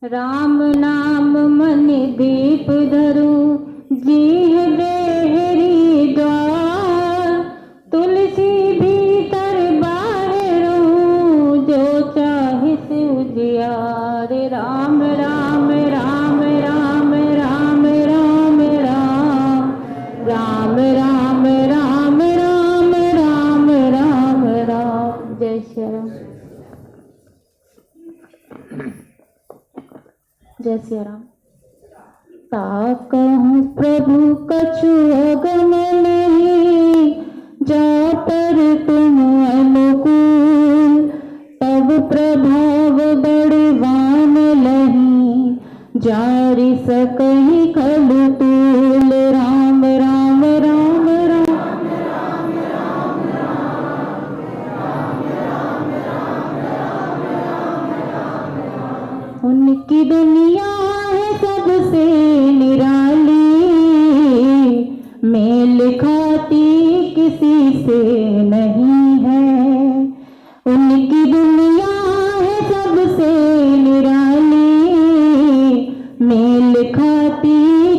राम नाम मन दीप धरू जीह देहरी द्वार। तुलसी भीतर बाहरो जो चाहे से उजियार। राम राम राम राम राम राम राम राम राम राम राम राम राम राम। जय श्री राम। जय श्री राम। ताकहूँ प्रभु कछु अगम नहीं, जा पर तुम अनुकूल। तब प्रभाव बड़वान लही, जारि सकहि खल तूल। राम राम राम राम उनकी दुनिया है सबसे निराली, मेल खाती किसी से नहीं है। उनकी दुनिया है सबसे निराली, मेल खाती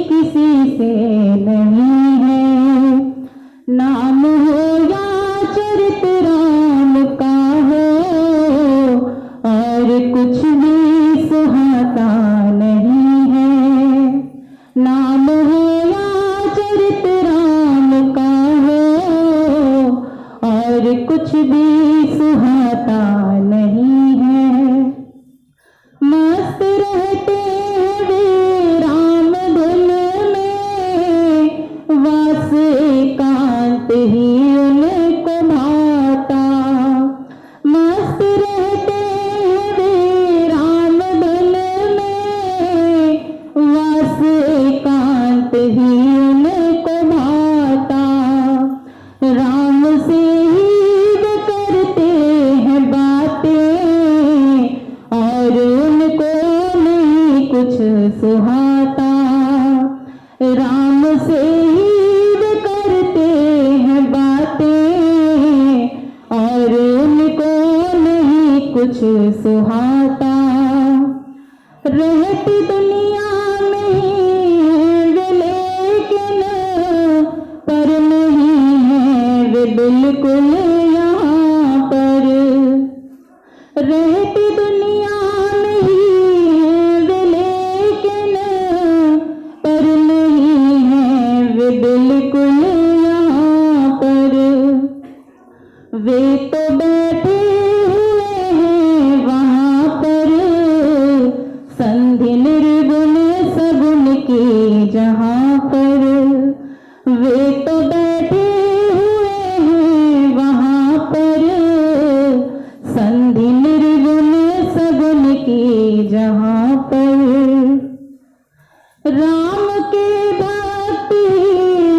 किसी से नहीं है। नाम हो या चरित राम का हो, और कुछ भी सुहाता नहीं है। नाम हो या चरित राम का हो, और कुछ भी सुहाता नहीं है। मस्त रहते हैं वे राम धुन में, वास एकांत ही उनको भाता। मस्त रहते हैं वे राम धुन में, वास एकांत ही उनको भाता। राम से ही वे करते हैं बातें, और उनको नहीं कुछ सुहाता। राम से ही वे करते हैं बातें, और उनको नहीं कुछ सुहाता। रहती दुनिया में है वे, लेकिन पर नहीं है वे बिल्कुल यहाँ पर। रहती दुनिया में ही है वे, लेकिन पर नहीं है वे बिल्कुल यहाँ पर। वे तो बैठे हुए हैं वहाँ पर, संधि निर्गुण सगुण की जहाँ पर। वे तो बैठे हुए हैं वहाँ पर, संधि निर्गुण सगुण की जहाँ पर। राम के भक्त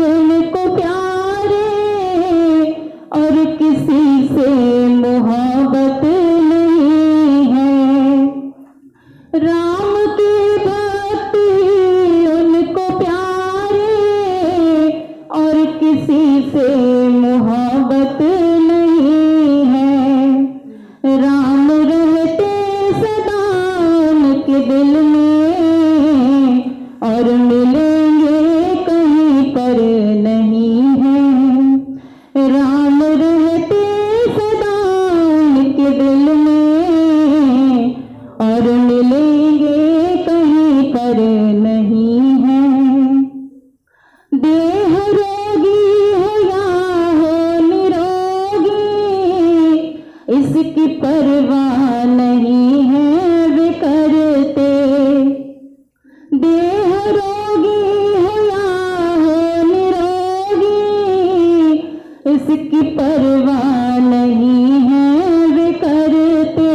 उनको प्यारे, और किसी से मोहब्बत नहीं है। राम के भक्त उनको प्यारे, और किसी से मोहब्बत नहीं है। राम रहते सदा उनके दिल में, और मिलेंगे कहीं पर नहीं है। राम रहते सदा उनके दिल में, और मिलेंगे कहीं पर नहीं है। देह रोगी हो या हो निरोगी, इसकी परवाह नहीं है वे करते। देह रोगी हो या हो निरोगी, इसकी परवाह नहीं है वे करते।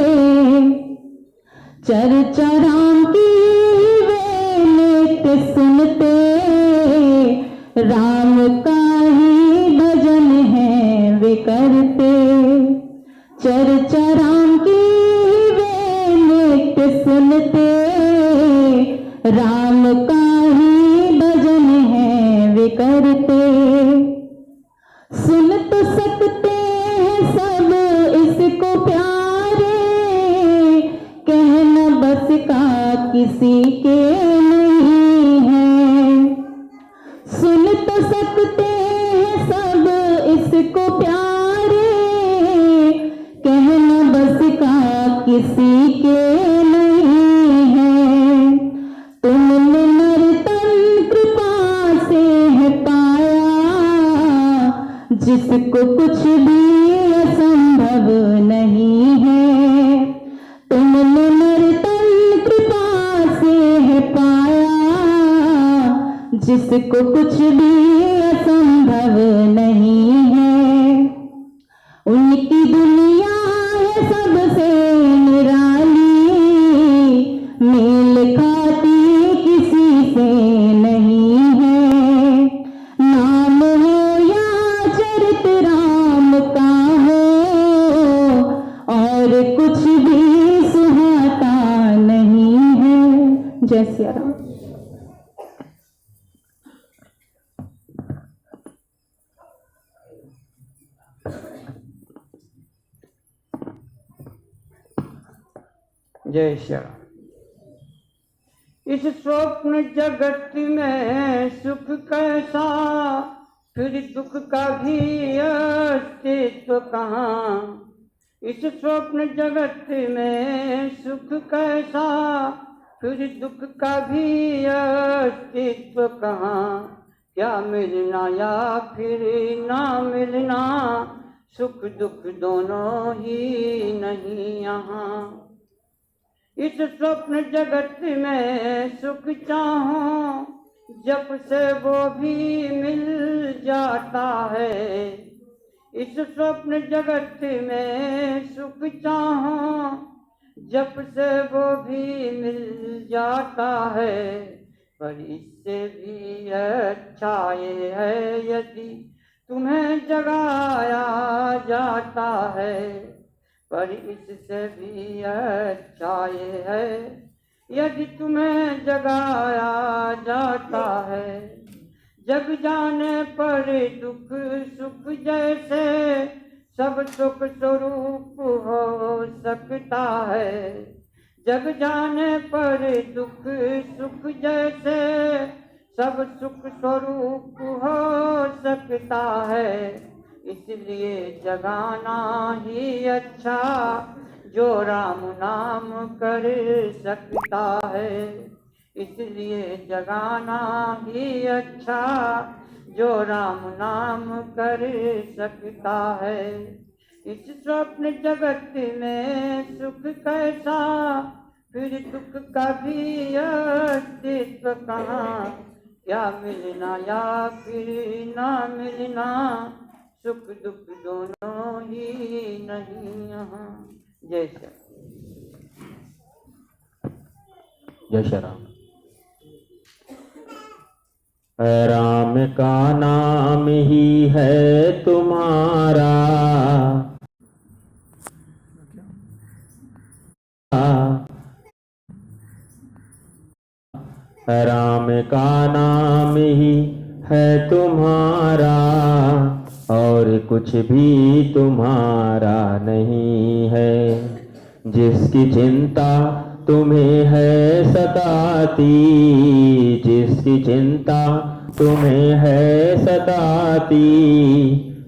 चर्चा राम की वे नित्य सुनते, राम का ही भजन है वे करते। चर्चा राम की वे नित्य सुनते, राम का ही भजन है वे करते। सुन तो सकते हैं सब इसको प्यारे, कहना बस बस का किसी के नहीं है। सुन तो सकते हैं सब इसको प्यारे, कहना बस का किसी के नहीं है। तुमने नर्तन कृपा से है पाया, जिसको कुछ भी असंभव नहीं है। तुमने नर्तन कृपा से है पाया, जिसको कुछ भी असंभव नहीं है। उनकी दुनिया है सबसे निराली, मेल खाती किसी से नहीं है। नाम हो या चरित राम का हो, और कुछ भी सुहाता नहीं है। जय सिया राम। जय श्री राम। इस स्वप्न जगत में सुख कैसा, फिर दुख का भी अस्तित्व कहाँ। इस स्वप्न जगत में सुख कैसा, फिर दुख का भी अस्तित्व कहाँ। क्या मिलना या फिर ना मिलना, सुख दुख दोनों ही नहीं यहाँ। इस स्वप्न जगत में सुख चाहो, जब से वो भी मिल जाता है। इस स्वप्न जगत में सुख चाहो, जब से वो भी मिल जाता है। पर इससे भी अच्छा ये है यदि तुम्हें जगाया जाता है। पर इससे भी अच्छा ये है यदि तुम्हें जगाया जाता है। जग जाने पर दुख सुख जैसे सब सुख स्वरूप हो सकता है। जग जाने पर दुख सुख जैसे सब सुख स्वरूप हो सकता है। इसलिए जगाना ही अच्छा जो राम नाम कर सकता है। इसलिए जगाना ही अच्छा जो राम नाम कर सकता है। इस स्वप्न जगत में सुख कैसा, फिर दुख का भी अस्तित्व कहाँ। क्या मिलना या फिर ना मिलना, सुख दुख दोनों ही नहीं यहाँ। जय श्री जय श्री राम। राम का नाम ही है तुम्हारा, राम का नाम ही है तुम्हारा, और कुछ भी तुम्हारा नहीं है। जिसकी चिंता तुम्हें है सताती, जिसकी चिंता तुम्हें है सताती,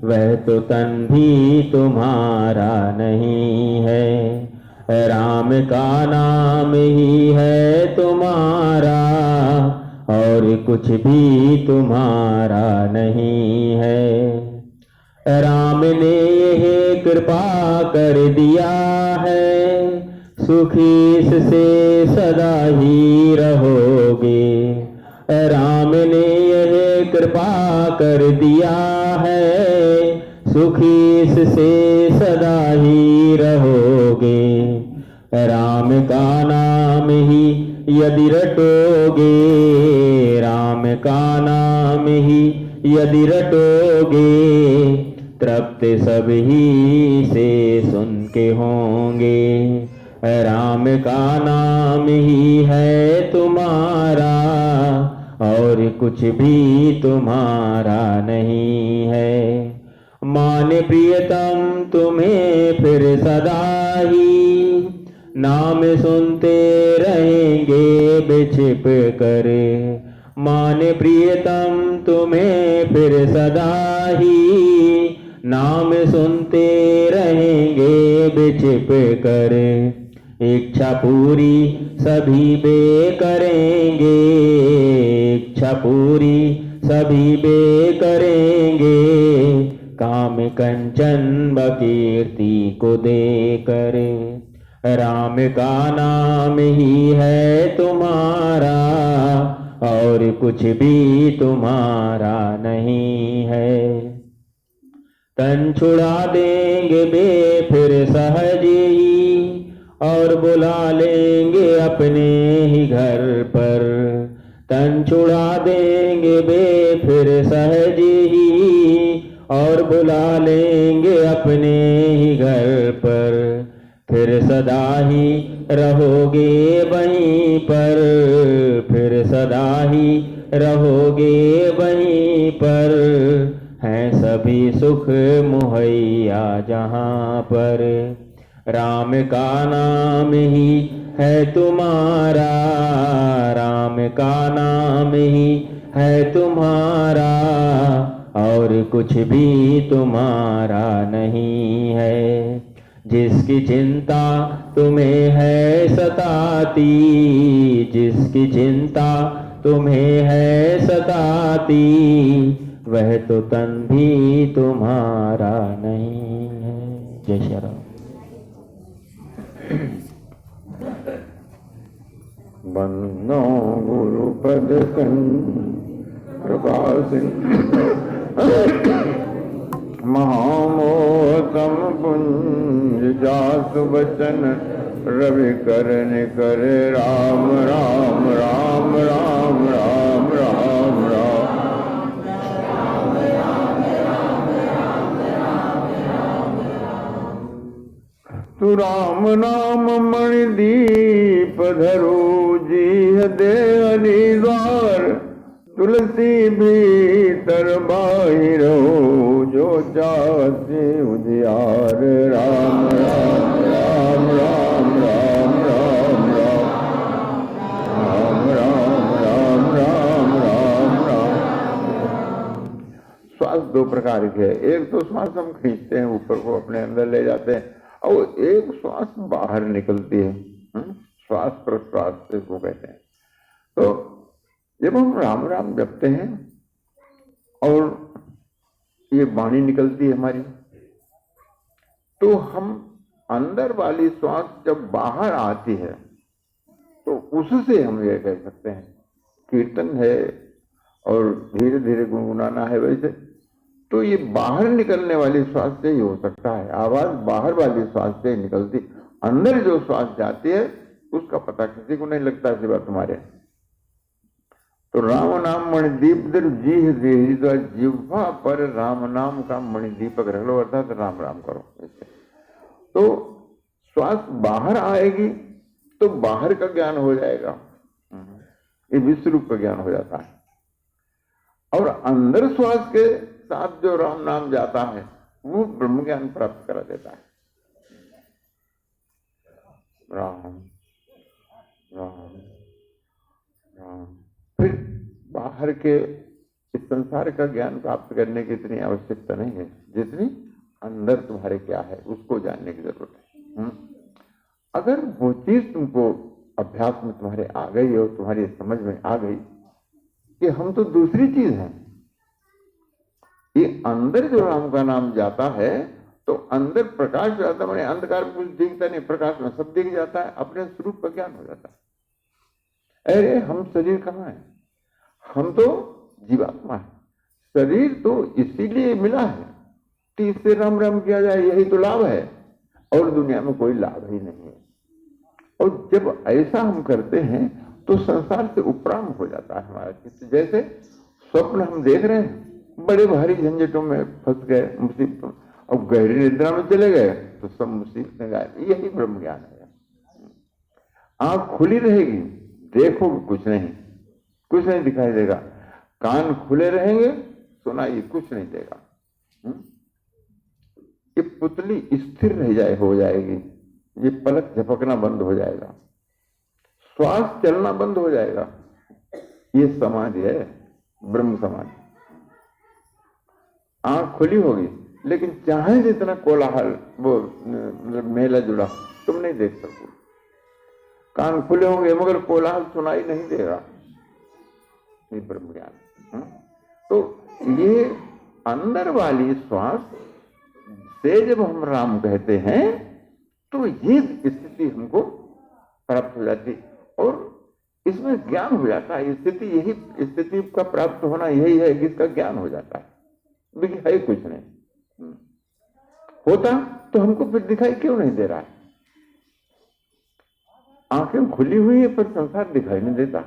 वह तो तन भी तुम्हारा नहीं है। राम का नाम ही है तुम्हारा, और कुछ भी तुम्हारा नहीं है। राम ने यह कृपा कर दिया है, सुखी इससे सदा ही रहोगे। राम ने यह कृपा कर दिया है, सुखी इससे सदा ही रहोगे। राम का नाम ही यदि रटोगे, राम का नाम ही यदि रटोगे, तृप्त सब ही से सुन के होंगे। राम का नाम ही है तुम्हारा, और कुछ भी तुम्हारा नहीं है। मान प्रियतम तुम्हें फिर सदा ही, नाम सुनते रहेंगे बेछिप कर, मान प्रियतम तुम्हें फिर सदा ही। नाम सुनते रहेंगे बेछिप कर, इच्छा पूरी सभी बे करेंगे, इच्छा पूरी सभी बे करेंगे, काम कंचन बकीर्ति को देकर। राम का नाम ही है तुम्हारा, और कुछ भी तुम्हारा नहीं है। तन छुड़ा देंगे बे फिर सहज ही, और बुला लेंगे अपने ही घर पर। तन छुड़ा देंगे बे फिर सहज ही, और बुला लेंगे अपने ही घर पर। फिर सदा ही रहोगे वहीं पर, फिर सदा ही रहोगे वहीं पर। हैं सभी सुख मुहैया जहाँ पर, राम का नाम ही है तुम्हारा, राम का नाम ही है तुम्हारा, और कुछ भी तुम्हारा नहीं है। जिसकी चिंता तुम्हें है सताती, जिसकी चिंता तुम्हें है सताती, वह तो तन भी तुम्हारा नहीं है। जय श्री राम। बंदो गुरु पद कृपा महामोहतम पुंज जासु बचन रवि करन करे राम राम राम राम राम राम राम। तू राम नाम मणिदीप धरो जी देह द्वार, तुलसी भीतर बाहिर हो जो जासे उजियार। राम राम राम राम राम राम राम राम राम राम राम राम। श्वास दो प्रकार के है। एक तो श्वास हम खींचते हैं ऊपर को अपने अंदर ले जाते हैं, और एक श्वास बाहर निकलती है, श्वास प्रश्वास से को कहते हैं। तो जब हम राम राम जपते हैं और ये वाणी निकलती है हमारी, तो हम अंदर वाली श्वास जब बाहर आती है तो उससे हम ये कह सकते हैं कीर्तन है और धीरे धीरे गुनगुनाना है। वैसे तो ये बाहर निकलने वाली श्वास से ही हो सकता है। आवाज बाहर वाली श्वास से निकलती, अंदर जो श्वास जाती है उसका पता किसी को नहीं लगता सिवा तुम्हारे। तो राम नाम मणिदीप जी जिह्वा पर राम नाम का मणिदीपक रख लो, अर्थात राम राम करो। तो श्वास बाहर आएगी तो बाहर का ज्ञान हो जाएगा, ये विश्व रूप का ज्ञान हो जाता है। और अंदर श्वास के साथ जो राम नाम जाता है वो ब्रह्म ज्ञान प्राप्त करा देता है। राम राम राम। फिर बाहर के इस संसार का ज्ञान प्राप्त करने की इतनी आवश्यकता नहीं है जितनी अंदर तुम्हारे क्या है उसको जानने की जरूरत है। अगर वो चीज तुमको अभ्यास में तुम्हारे आ गई और तुम्हारी समझ में आ गई कि हम तो दूसरी चीज हैं, ये अंदर जो राम का नाम जाता है तो अंदर प्रकाश जाता, मैंने अंधकार में कुछ दिखता नहीं, प्रकाश में सब दिख जाता है, अपने स्वरूप का ज्ञान हो जाता है। अरे हम शरीर कहाँ है, हम तो जीवात्मा है। शरीर तो इसीलिए मिला है कि इससे राम राम किया जाए, यही तो लाभ है, और दुनिया में कोई लाभ ही नहीं है। और जब ऐसा हम करते हैं तो संसार से उपराम हो जाता है हमारा चित्त। जैसे स्वप्न हम देख रहे हैं, बड़े भारी झंझटों में फंस गए, मुसीबतों, अब गहरी निद्रा में चले गए तो सब मुसीबतें गायब। यही ब्रह्म ज्ञान है। आंख खुली रहेगी, देखोगे कुछ नहीं, कुछ नहीं दिखाई देगा। कान खुले रहेंगे, सुनाई कुछ नहीं देगा। ये पुतली स्थिर रह जाए हो जाएगी, ये पलक झपकना बंद हो जाएगा, श्वास चलना बंद हो जाएगा। ये समाधि है, ब्रह्म समाधि। आंख खुली होगी लेकिन चाहे जितना कोलाहल वो मेला जुड़ा तुम नहीं देख सको। कान खुले होंगे मगर कोलाहल सुनाई नहीं देगा। ये ब्रह्म ज्ञान। तो ये अंदर वाली श्वास से जब हम राम कहते हैं तो ये स्थिति हमको प्राप्त हो जाती और इसमें ज्ञान हो जाता है। स्थिति यही स्थिति का प्राप्त होना यही है कि इसका ज्ञान हो जाता है। देखिए है कुछ नहीं होता तो हमको फिर दिखाई क्यों नहीं दे रहा है? आंखें खुली हुई है पर संसार दिखाई नहीं देता,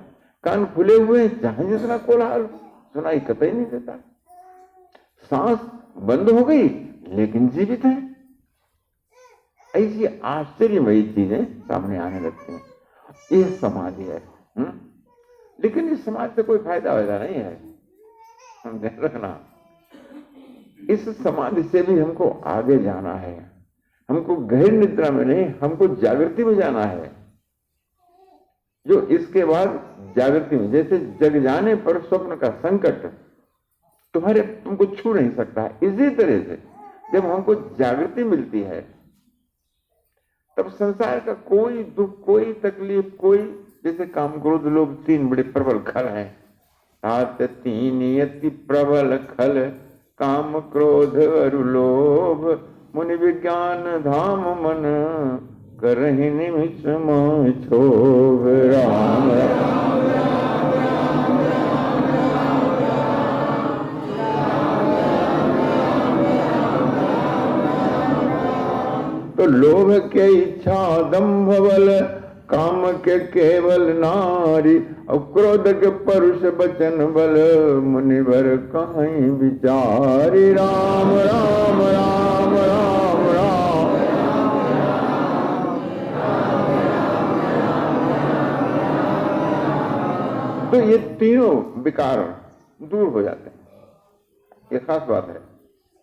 कान खुले हुए हैं चाहे जितना कोलाहल सुनाई कतई नहीं देता, सांस बंद हो गई लेकिन जीवित है। ऐसी आश्चर्यमयी चीजें सामने आने लगती हैं। ये समाधि है। लेकिन इस समाधि से कोई फायदा वैदा नहीं है, हम ध्यान रखना। इस समाधि से भी हमको आगे जाना है। हमको गहन निद्रा में नहीं, हमको जागृति में जाना है। जो इसके बाद जागृति में, जैसे जग जाने पर स्वप्न का संकट तुमको छू नहीं सकता है, इसी तरह से जब हमको जागृति मिलती है तब संसार का कोई दुख, कोई तकलीफ, कोई जैसे काम क्रोध लोभ तीन बड़े प्रबल खल हैं। तात तीन यति प्रबल खल, काम क्रोध अरु लोभ, मुनि विज्ञान धाम मन, करहि निमिष मोह क्षोभ। राम तो लोभ के इच्छा दंभ बल, काम के केवल नारी, और क्रोध के परुष बचन बल, मुनिवर कहीं विचारी। राम राम राम राम राम। तो ये तीनों विकार दूर हो जाते हैं। ये खास बात है।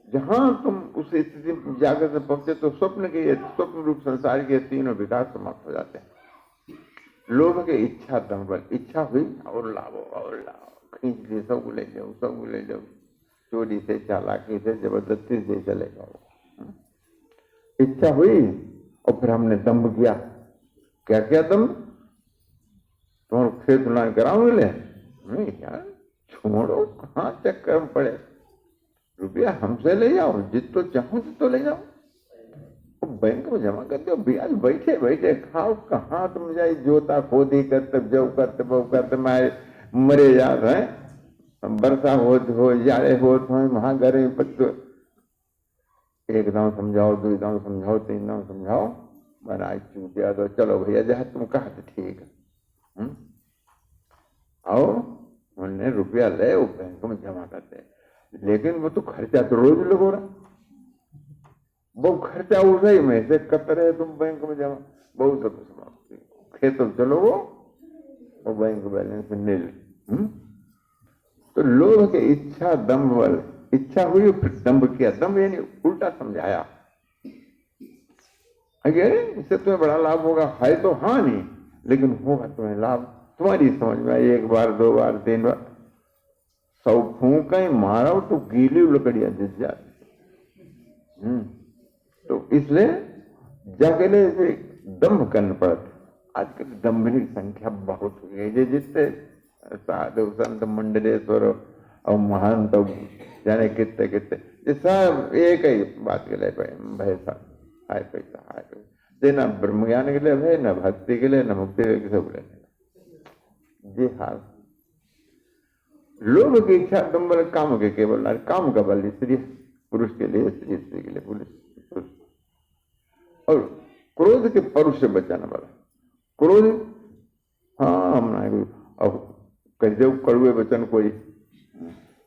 जहां तुम उस स्थिति में जागृत में पहुंचे तो स्वप्न रूप संसार के तीनों विकार समाप्त हो जाते हैं। लोभ के इच्छा दंबल, इच्छा हुई और लाओ और लाओ, खींच लिए, सब ले जाओ, सब ले जाओ, चोरी से, चालाकी से, जबरदस्ती से चले जाओ। इच्छा हुई और फिर हमने दंभ किया। क्या किया दंभ? तुम्हारे खेत ना कराओ ले, नहीं यार छोड़ो, कहाँ चक्कर में पड़े, रुपया हमसे ले जाओ, जितो चाहो तो ले जाओ, बैंक में जमा कर दो, ब्याज बैठे बैठे खाओ। कहाँ तुम जाए जोता खोदी करते, जो करते वो करते, मरे जात है। वर्षा हो जाड़े हो महागरे पत्तो, एक दाम समझाओ, दो दाम समझाओ, तीन दाम समझाओ, बनाए चूतिया दो, चलो भैया जहाँ तुम कहा तो ठीक है। आओ उन्हें रुपया ले वो बैंक में जमा करते, लेकिन वो तो खर्चा तो रोज लोग हो रहा, वो खर्चा उस ही में से कतर है तुम बैंक में जमा, बहुत तो समाप्ति, खेतों चलो वो बैंक बैलेंस नील। तो लोभ के इच्छा दंभ बल, इच्छा हुई फिर दंभ किया। दंभ यानी उल्टा समझाया, अरे इससे तुम्हें बड़ा लाभ होगा, है तो हाँ नहीं, लेकिन होगा तुम्हें लाभ। तुम्हारी समझ में आई, एक बार, दो बार, तीन बार, 100 फूंका ही मारो तो गीली लकड़ियां जिस जाती। तो इसलिए जाके दंभ करना पड़ता। आजकल दंभ की संख्या बहुत हो गई है, जितने साधु संत मंडलेश्वर और महान तो जाने कितने कितने, ये सब एक ही बात के लिए पैसा हाय, पैसा हाय, पैसा न ब्रह्म ज्ञान के लिए है, न भक्ति के लिए, न मुक्ति के लिए, सब लेने जी। हाल लोभ की इच्छा दंबल, काम के केवल, काम का बल स्त्री पुरुष के लिए, स्त्री स्त्री के लिए पुरुष, और क्रोध के परुष से बचाने वाला। क्रोध हाँ हम ना अब कह दो कड़ुए वचन, कोई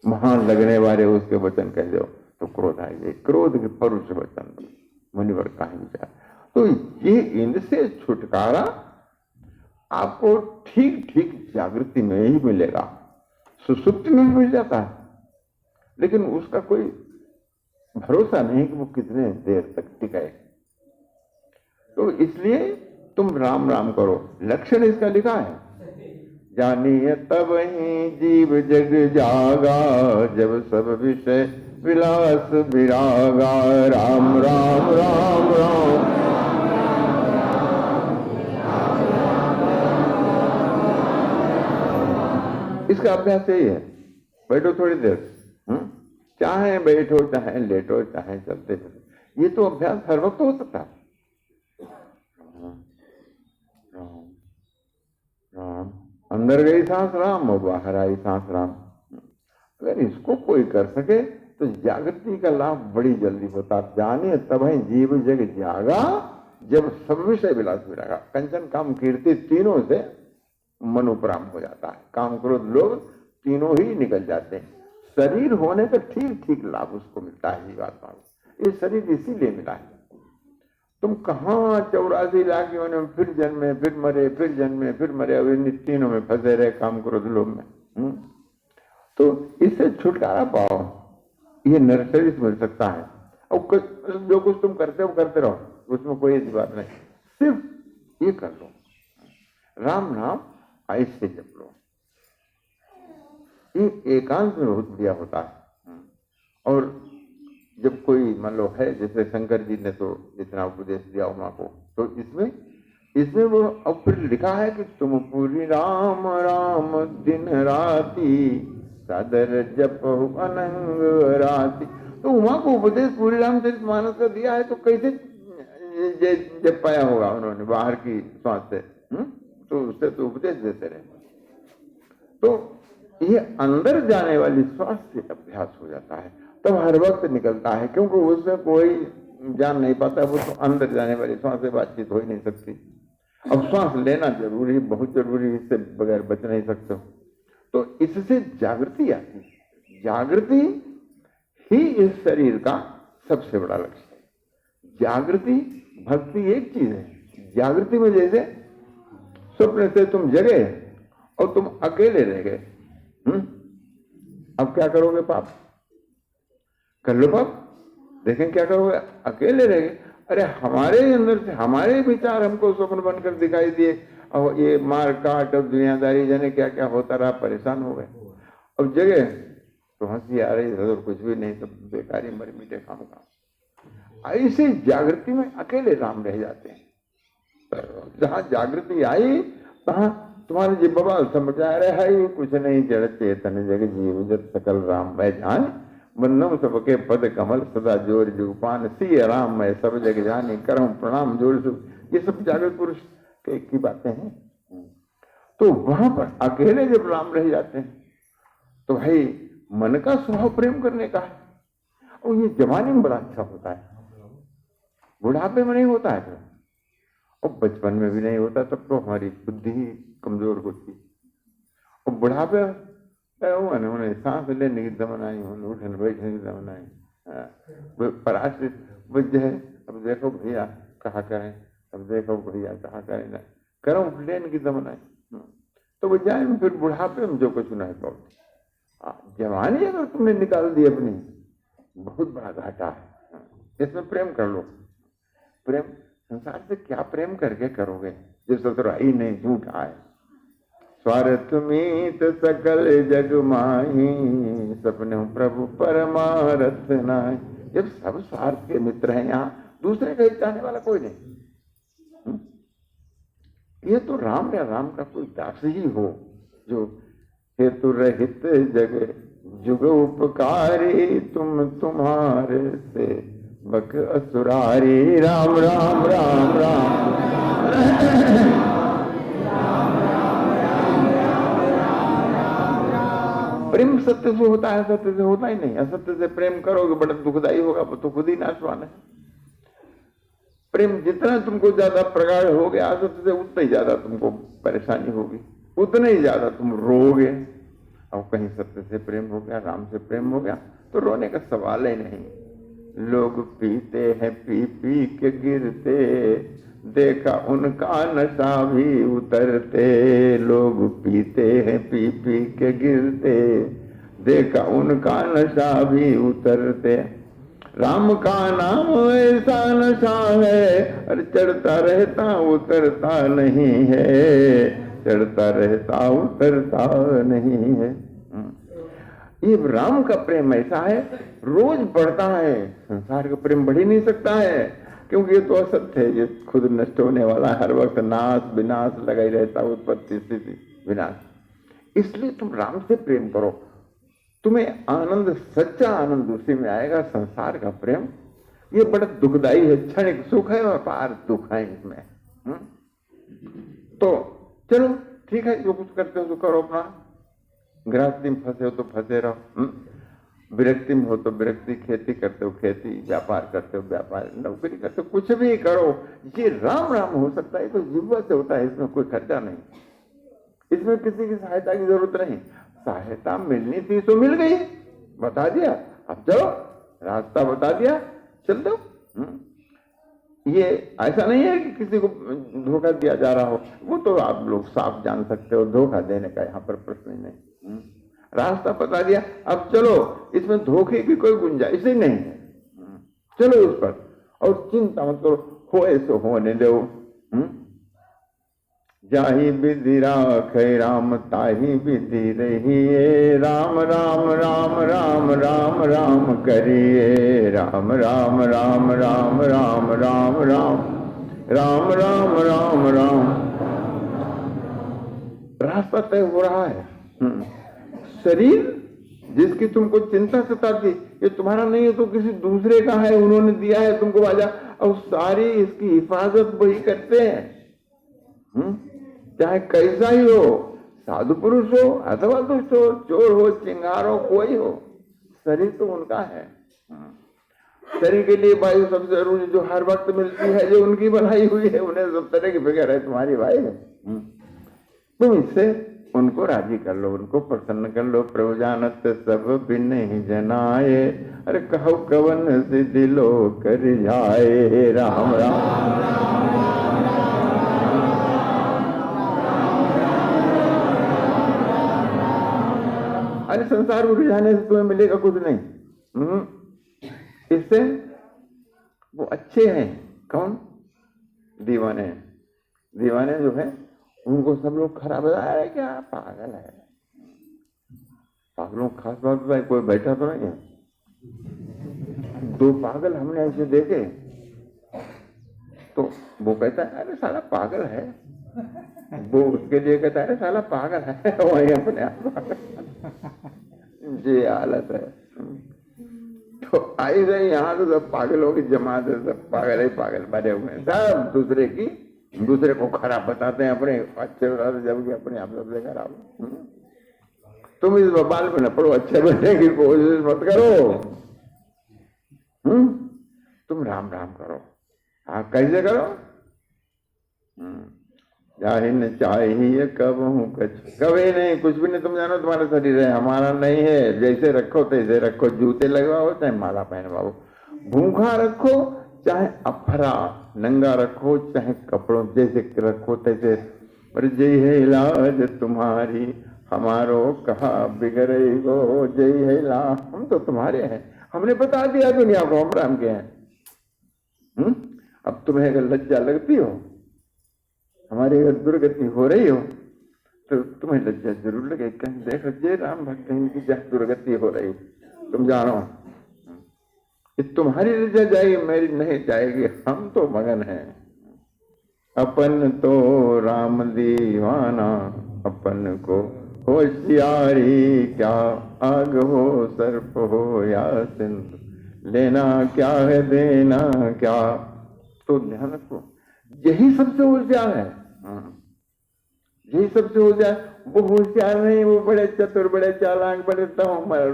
महान लगने वाले उसके वचन कह दो तो क्रोध आएगी। क्रोध के परुष से वचन मुनिवर कहीं विचार। तो ये इनसे छुटकारा आपको ठीक ठीक जागृति में ही मिलेगा। सुसुप्ति में मिल जाता है, लेकिन उसका कोई भरोसा नहीं कि वो कितने देर तक टिके। तो इसलिए तुम राम राम करो। लक्षण इसका लिखा है, जानिए तब ही जीव जग जागा, जब सब विषय विलास विरागा। राम राम राम राम। इसका अभ्यास यही है। बैठो थोड़ी देर, चाहे बैठो चाहे लेटो चाहे चलते चलते, ये तो अभ्यास हर वक्त हो सकता है। राम राम, अंदर गई सांस राम और बाहर आई सांस राम। अगर इसको कोई कर सके तो जागृति का लाभ बड़ी जल्दी होता है। जाने तब है जीव जग जागा, जब सब विषय विलास विरागा। कंचन काम कीर्ति तीनों से मन उपराम हो जाता है। काम क्रोध लोग तीनों ही निकल जाते हैं। शरीर होने पर ठीक ठीक लाभ उसको मिलता है जीवात्मा को। ये शरीर इसीलिए मिला है। तुम कहाँ 84 लाख योनियों में फिर जन्मे फिर मरे, फिर जन्मे फिर मरे, अब इन तीनों में फंसे रहे काम क्रोध लोभ में। तो इससे छुटकारा पाओ, ये नर्सरी से मिल सकता है। और जो कुछ तुम करते हो करते रहो, उसमें कोई ऐसी बात नहीं, सिर्फ ये कर लो, राम नाम ऐसे जप लो। ये एकांत में बहुत बढ़िया होता है। और जब कोई मान लो है, जैसे शंकर जी ने तो इतना उपदेश दिया उमा को, तो इसमें वो अब फिर लिखा है कि तुम पूरी राम राम दिन राती, सादर जप अनंग राती। तो उमा को उपदेश पूरी रामचरित मानस का दिया है, तो कैसे जब पाया होगा उन्होंने बाहर की श्वास से? तो उससे तो उपदेश देते रहे। तो ये अंदर जाने वाली श्वास से अभ्यास हो जाता है, तब हर वक्त निकलता है, क्योंकि उससे कोई जान नहीं पाता। वो तो अंदर जाने वाली श्वास से बातचीत हो ही नहीं सकती। अब श्वास लेना जरूरी, बहुत जरूरी, इससे बगैर बच नहीं सकते। तो इससे जागृति आती है। जागृति ही इस शरीर का सबसे बड़ा लक्ष्य है। जागृति भक्ति एक चीज है। जागृति में जैसे स्वप्न से तुम जगे और तुम अकेले रह गए, अब क्या करोगे? पाप कर लो पाप, देखें क्या करोगे? अकेले रह गए। अरे हमारे अंदर से हमारे विचार हमको स्वप्न बनकर दिखाई दिए, और ये मार काट और दुनियादारी जाने क्या क्या होता रहा, परेशान हो गए। अब जगह तो हंसी आ रही, इधर कुछ भी नहीं, सब बेकारी मर मीठे काम का। ऐसे जागृति में अकेले राम रह जाते हैं। जहां जागृति आई तहां तुम्हारे जी बाबा समझ आ रहा है, कुछ नहीं जड़ चेतन जग जीव जत सकल राम मैं जान, बंदम सबके पद कमल सदा जोर जुगपान, सी राम मैं सब जग जाने, करम प्रणाम जोर सुख। ये सब जागृत पुरुष की बातें हैं। तो वहां पर अकेले जब राम रह जाते हैं, तो भाई मन का स्वभाव प्रेम करने का है। और ये जवानी में बड़ा अच्छा होता है, बुढ़ापे में नहीं होता है, और बचपन में भी नहीं होता। तब तो हमारी बुद्धि ही कमजोर होती। और बुढ़ापे उन्हें सांस लेने की दमन आई, उठने बैठने की दमन आई, पराश्रित बुझ है। अब देखो भैया कहा करें, अब देखो भैया कहा करें, ना करो लेने की दमन आई। तो वो जाए फिर बुढ़ापे में जो कुछ नहीं पाओ। जवानी अगर तुमने निकाल दी अपनी, बहुत बड़ा घाटा है। इसमें प्रेम कर लो। प्रेम संसार से क्या प्रेम करके करोगे, जिससे तो ही नहीं झूठा है। स्वार्थ मीत सकल जग माही, सपने प्रभु परमारथ नाहि। जब सब स्वार्थ के मित्र हैं, यहाँ दूसरे का चाहने वाला कोई नहीं। ये तो राम या राम का कोई दास ही हो, जो हेतु रहित जग जुग उपकारी, तुम तुम्हारे से बक असुरारी। राम राम राम राम। प्रेम सत्य से होता है, सत्य से होता ही नहीं। असत्य से प्रेम करोगे बड़ा दुखदाई होगा, तो खुद ही नाशवान है। प्रेम जितना तुमको ज्यादा प्रगाढ़ हो गया असत्य से, उतना ही ज्यादा तुमको परेशानी होगी, उतना ही ज्यादा तुम रोगे। अब कहीं सत्य से प्रेम हो गया, राम से प्रेम हो गया, तो रोने का सवाल ही नहीं। लोग पीते हैं पी पी के गिरते, देखा उनका नशा भी उतरते। लोग पीते हैं पी पी के गिरते, देखा उनका नशा भी उतरते। राम का नाम ऐसा नशा है, अरे चढ़ता रहता उतरता नहीं है, चढ़ता रहता उतरता नहीं है। ये राम का प्रेम ऐसा है, रोज बढ़ता है। संसार का प्रेम बढ़ ही नहीं सकता है, क्योंकि ये तो असत्य है, ये खुद नष्ट होने वाला है, हर वक्त नाश विनाश लगा ही रहता, उत्पत्ति स्थिति विनाश। इसलिए तुम राम से प्रेम करो, तुम्हें आनंद, सच्चा आनंद उसी में आएगा। संसार का प्रेम ये बड़ा दुखदाई है, क्षणिक सुख है और पार दुख है इसमें। तो चलो ठीक है, जो कुछ करते हो तो करो अपना। गृहस्थी में फंसे हो तो फंसे रहो, विरक्ति में हो तो विरक्ति, खेती करते हो खेती, व्यापार करते हो व्यापार, नौकरी करते हो, कुछ भी करो। ये राम राम हो सकता है तो जिह्वा से होता है, इसमें कोई खर्चा नहीं, इसमें किसी की सहायता की जरूरत नहीं। सहायता मिलनी थी तो मिल गई, बता दिया, अब जाओ, रास्ता बता दिया, चल दो। ये ऐसा नहीं है कि किसी को धोखा दिया जा रहा हो, वो तो आप लोग साफ जान सकते हो, धोखा देने का यहाँ पर प्रश्न ही नहीं। रास्ता बता दिया, अब चलो, इसमें धोखे की कोई गुंजाइश ही नहीं है, चलो उस पर, और चिंता मत करो, हो ऐसे होने दो। जाही विधि राखे राम ताही विधि रहिए, राम राम राम राम राम राम करिए, राम राम राम राम राम राम राम राम राम राम राम। रास्ता तय हो रहा है। शरीर जिसकी तुमको चिंता सताती, ये तुम्हारा नहीं है तो किसी दूसरे का है, उन्होंने दिया है तुमको बाजा, और सारी इसकी हिफाजत वही करते हैं। चाहे कैसा ही हो, साधु पुरुष हो अथवा दुष्ट हो, चोर हो चिंगार हो, कोई हो, शरीर तो उनका है। शरीर के लिए वायु सबसे जरूरी, जो हर वक्त मिलती है, जो उनकी बनाई हुई है, उन्हें सब तरह की फिक्र है, तुम्हारी भाई है। तुम इससे उनको राजी कर लो, उनको प्रसन्न कर लो। प्रभु जानत सब बिन ही जनाए, अरे कहो कवन से दिलो कर जाए, राम राम। अरे संसार में जाने से तुम्हें मिलेगा कुछ नहीं। इससे वो अच्छे हैं, कौन? दीवाने। दीवाने जो है उनको सब लोग खराब बता रहे, क्या पागल है। पागलों खास बात भाई कोई बैठा तो नहीं है। दो पागल हमने ऐसे देखे तो वो कहता है अरे साला पागल है, वो उसके लिए कहता है अरे साला पागल है, वही अपने आप ये हालत है। तो आई गई यहाँ तो सब पागलों की जमात है, सब पागल ही पागल बने हुए हैं, सब दूसरे को खराब बताते हैं, अपने अच्छे बताते, जबकि अपने आप सबसे खराब। तुम इस बवाल में न पड़ो, अच्छे बनने की कोशिश मत करो। तुम राम राम करो। हाँ कैसे करो? जाहिन चाहिए कब हूँ कभी नहीं, कुछ भी नहीं। तुम जानो तुम्हारा शरीर है, हमारा नहीं है। जैसे रखो तैसे रखो, जूते लगवाओ चाहे माला पहनवाओ, भूखा रखो चाहे अफरा नंगा रखो, चाहे कपड़ों जैसे रखो तैसे। पर जय है इलाज तुम्हारी, हमारो कहा बिगड़े गो। जय है इलाज, हम तो तुम्हारे हैं, हमने बता दिया दुनिया को हम राम के हैं। अब तुम्हें अगर लज्जा लगती हो, हमारी अगर दुर्गति हो रही हो, तो तुम्हें लज्जा जरूर लगे। कहीं देखो जय राम भक्त इनकी जहाँ दुर्गति हो रही, तुम जानो तुम्हारी लज्जा जाएगी, मेरी नहीं जाएगी। हम तो मगन हैं। अपन तो राम दीवाना, अपन को होशियारी क्या, आग हो सर्प हो या सिंधु, लेना क्या है देना क्या। तो ध्यान रखो, यही सबसे होशियार है, यही सबसे होशियार। वो होशियार नहीं, वो बड़े चतुर, बड़े चालाक, बड़े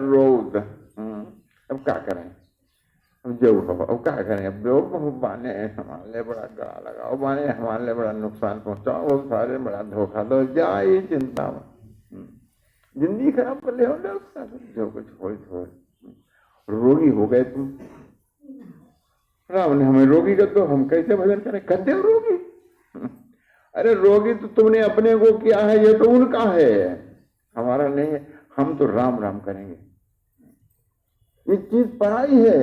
रोद। अब क्या करें, अब जो हो अब क्या करें। अब जो बाने हमारे बड़ा गड़ा लगाओ, बाने हमारे बड़ा नुकसान पहुंचाओ, वो सारे बड़ा धोखा दो, जाए चिंता में जिंदगी खराब कर ले। जो कुछ हो, रोगी हो गए तुम, राम ने हमें रोगी कर दो, हम कैसे भजन करें? कर दे रोगी। अरे रोगी तो तुमने अपने को किया है, ये तो उनका है, हमारा नहीं है। हम तो राम राम करेंगे। ये चीज पढ़ाई है,